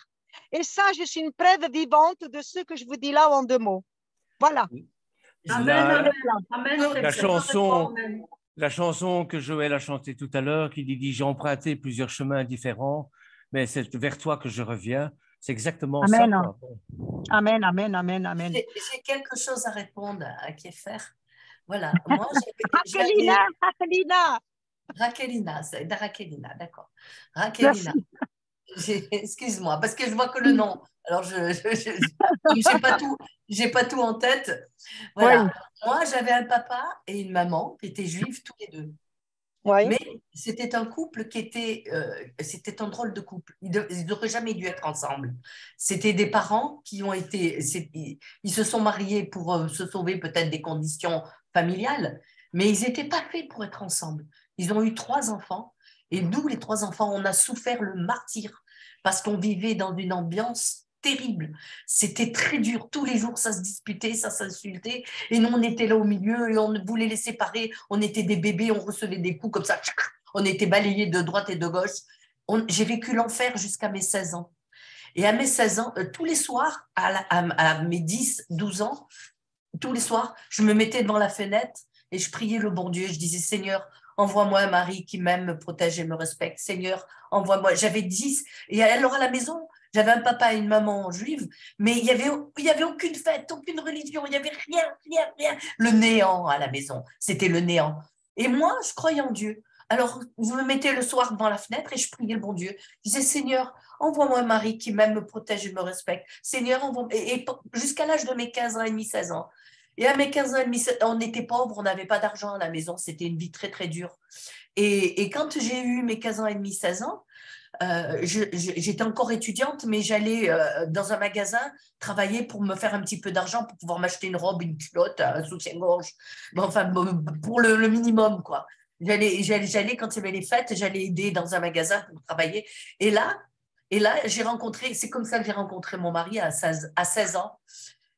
Speaker 5: Et ça, je suis une preuve vivante de ce que je vous dis là en 2 mots. Voilà.
Speaker 4: La chanson que Joël a chantée tout à l'heure, qui dit « J'ai emprunté plusieurs chemins différents, mais c'est vers toi que je reviens », c'est exactement ça.
Speaker 5: Amen, amen, amen, amen.
Speaker 1: J'ai quelque chose à répondre à Kiefer. Voilà. Moi, Raquelina, d'accord. Raquelina. Excuse-moi, parce que je vois que le nom. Alors, j'ai pas tout en tête. Voilà. Oui. Moi, j'avais un papa et une maman qui étaient juifs tous les deux. Oui. Mais c'était un couple qui était, c'était un drôle de couple. Ils n'auraient jamais dû être ensemble. C'était des parents qui ont été, ils se sont mariés pour se sauver peut-être des conditions familiales, mais ils n'étaient pas faits pour être ensemble. Ils ont eu 3 enfants, et nous, les 3 enfants, on a souffert le martyre parce qu'on vivait dans une ambiance terrible. C'était très dur. Tous les jours, ça se disputait, ça s'insultait. Et nous, on était là au milieu et on voulait les séparer. On était des bébés, on recevait des coups comme ça. On était balayés de droite et de gauche. J'ai vécu l'enfer jusqu'à mes 16 ans. Et à mes 16 ans, tous les soirs, à mes 10, 12 ans, tous les soirs, je me mettais devant la fenêtre et je priais le bon Dieu. Je disais, Seigneur, envoie-moi un mari qui m'aime, me protège et me respecte. Seigneur, envoie-moi. J'avais 10. Et alors à la maison, j'avais un papa et une maman juive, mais il y avait aucune fête, aucune religion, il n'y avait rien. Le néant à la maison, c'était le néant. Et moi, je croyais en Dieu. Alors, je me mettais le soir devant la fenêtre et je priais le bon Dieu. Je disais, Seigneur, envoie-moi un mari qui m'aime, me protège et me respecte. Seigneur, et jusqu'à l'âge de mes 15 ans et demi, 16 ans. Et à mes 15 ans et demi, on était pauvres, on n'avait pas d'argent à la maison, c'était une vie très, très dure. Et quand j'ai eu mes 15 ans et demi, 16 ans, j'étais encore étudiante, mais j'allais dans un magasin travailler pour me faire un petit peu d'argent pour pouvoir m'acheter une robe, une culotte, un soutien-gorge, enfin, pour le minimum, quoi. J'allais, quand il y avait les fêtes, j'allais aider dans un magasin pour travailler. Et là j'ai rencontré, c'est comme ça que j'ai rencontré mon mari à 16 ans.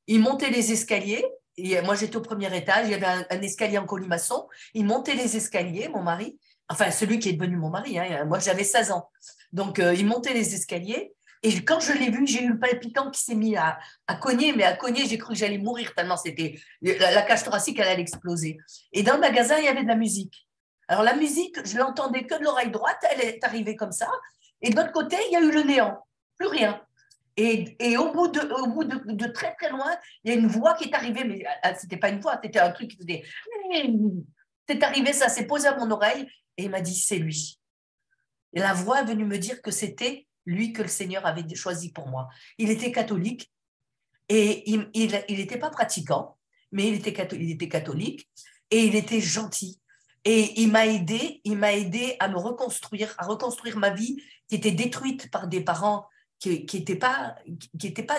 Speaker 1: Il montait les escaliers. Et moi, j'étais au premier étage, il y avait un escalier en colimaçon. Il montait les escaliers, mon mari, enfin celui qui est devenu mon mari, hein, moi j'avais 16 ans. Donc, il montait les escaliers. Et quand je l'ai vu, j'ai eu le palpitant qui s'est mis à cogner. Mais à cogner, j'ai cru que j'allais mourir tellement c'était la cage thoracique, elle allait exploser. Et dans le magasin, il y avait de la musique. Alors, la musique, je l'entendais que de l'oreille droite. Elle est arrivée comme ça. Et de l'autre côté, il y a eu le néant. Plus rien. Et au bout de très, très loin, il y a une voix qui est arrivée. Mais ce n'était pas une voix, c'était un truc qui faisait… C'est arrivé, ça s'est posé à mon oreille. Et il m'a dit, c'est lui. Et la voix est venue me dire que c'était lui que le Seigneur avait choisi pour moi. Il était catholique Et il n'était pas pratiquant, mais il était catholique et il était gentil. Et il m'a aidé à me reconstruire, à reconstruire ma vie qui était détruite par des parents qui n'étaient pas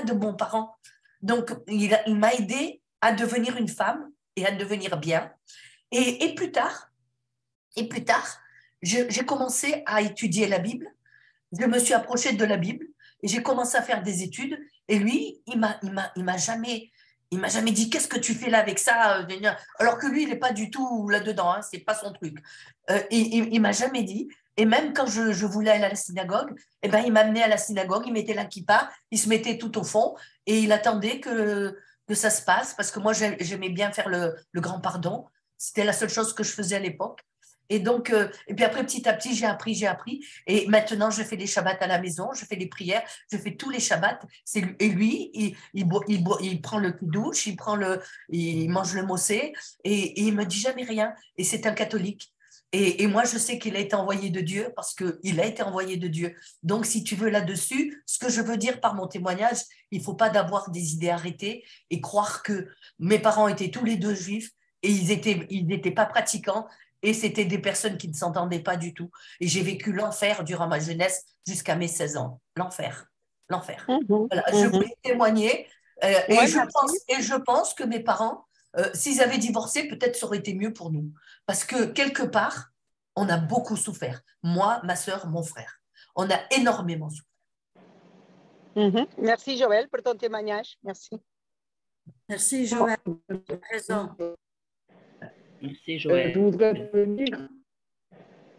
Speaker 1: de bons parents. Donc, il m'a aidé à devenir une femme et à devenir bien. Et plus tard, j'ai commencé à étudier la Bible. Je me suis approchée de la Bible et j'ai commencé à faire des études. Et lui, il m'a jamais dit qu'est-ce que tu fais là avec ça, alors que lui, il n'est pas du tout là-dedans, hein, c'est pas son truc. Il m'a jamais dit. Et même quand je voulais aller à la synagogue, eh ben, il m'amenait à la synagogue, il mettait la kippa, il se mettait tout au fond et il attendait que ça se passe parce que moi, j'aimais bien faire le grand pardon. C'était la seule chose que je faisais à l'époque. Et donc, et puis après, petit à petit, j'ai appris. Et maintenant, je fais les Shabbats à la maison, je fais les prières, je fais tous les Shabbats. Et lui, il prend le douche, il mange le mossé et il me dit jamais rien. Et c'est un catholique. Et moi, je sais qu'il a été envoyé de Dieu parce qu'il a été envoyé de Dieu. Donc, si tu veux là-dessus, ce que je veux dire par mon témoignage, il ne faut pas d'avoir des idées arrêtées et croire que mes parents étaient tous les deux juifs et ils n'étaient pas pratiquants. Et c'était des personnes qui ne s'entendaient pas du tout. Et j'ai vécu l'enfer durant ma jeunesse jusqu'à mes 16 ans. L'enfer. Voilà, je voulais témoigner. Et je pense que mes parents, s'ils avaient divorcé, peut-être ça aurait été mieux pour nous. Parce que quelque part, on a beaucoup souffert. Moi, ma sœur, mon frère. On a énormément souffert.
Speaker 5: Merci Joël pour ton témoignage. Merci.
Speaker 6: Merci Joël. Tu as raison.
Speaker 7: Merci Joël.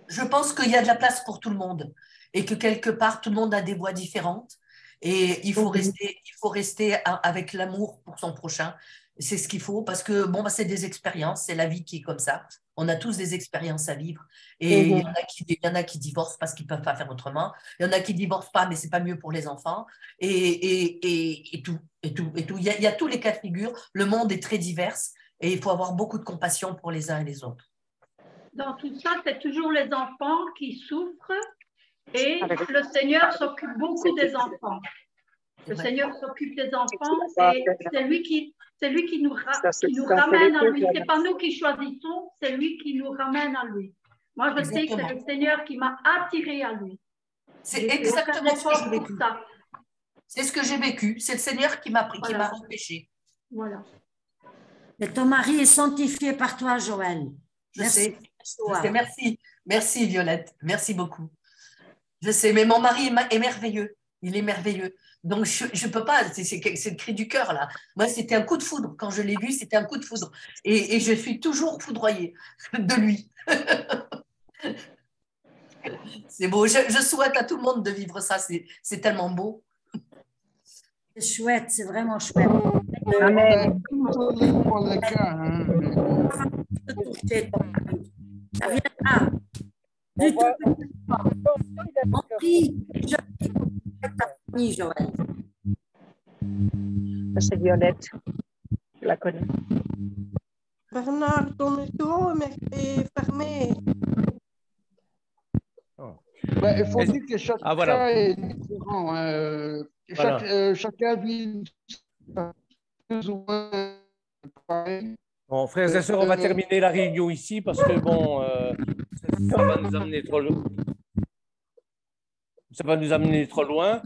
Speaker 1: Je pense qu'il y a de la place pour tout le monde et que quelque part, tout le monde a des voix différentes et il faut rester avec l'amour pour son prochain. C'est ce qu'il faut parce que bon, c'est des expériences, c'est la vie qui est comme ça. On a tous des expériences à vivre et il y en a qui divorcent parce qu'ils ne peuvent pas faire autrement. Il y en a qui ne divorcent pas, mais ce n'est pas mieux pour les enfants et tout. Il y a tous les cas de figure. Le monde est très divers et il faut avoir beaucoup de compassion pour les uns et les autres.
Speaker 3: Dans tout ça, c'est toujours les enfants qui souffrent et le Seigneur s'occupe beaucoup des enfants. Le Seigneur s'occupe des enfants et c'est lui qui nous ramène à lui. Ce n'est pas nous qui choisissons, c'est lui qui nous ramène à lui. Moi, je sais que c'est le Seigneur qui m'a attiré à lui.
Speaker 1: C'est exactement ce que j'ai vécu. C'est ce que j'ai vécu. C'est le Seigneur qui m'a repêché.
Speaker 3: Voilà.
Speaker 6: Et ton mari est sanctifié par toi, Joël.
Speaker 1: Je sais. Merci Violette, merci beaucoup. Je sais, mais mon mari est merveilleux, il est merveilleux. Donc je ne peux pas, c'est le cri du cœur là. Moi c'était un coup de foudre, quand je l'ai vu c'était un coup de foudre. Et je suis toujours foudroyée de lui. C'est beau, je souhaite à tout le monde de vivre ça, c'est tellement beau.
Speaker 6: C'est chouette, c'est vraiment chouette.
Speaker 5: Amen.
Speaker 6: Ça viendra. Du tout. On prie. Je prie pour ta famille, Joël.
Speaker 5: C'est Violette. Je la connais.
Speaker 9: Bernard, ton micro est fermé.
Speaker 10: Ben, il faut dire que chaque cas est différent. Chacun vit plus ou moins pareil.
Speaker 4: Bon, frères et sœurs, on va terminer la réunion ici parce que bon, ça va nous amener trop loin. Ça va nous amener trop loin.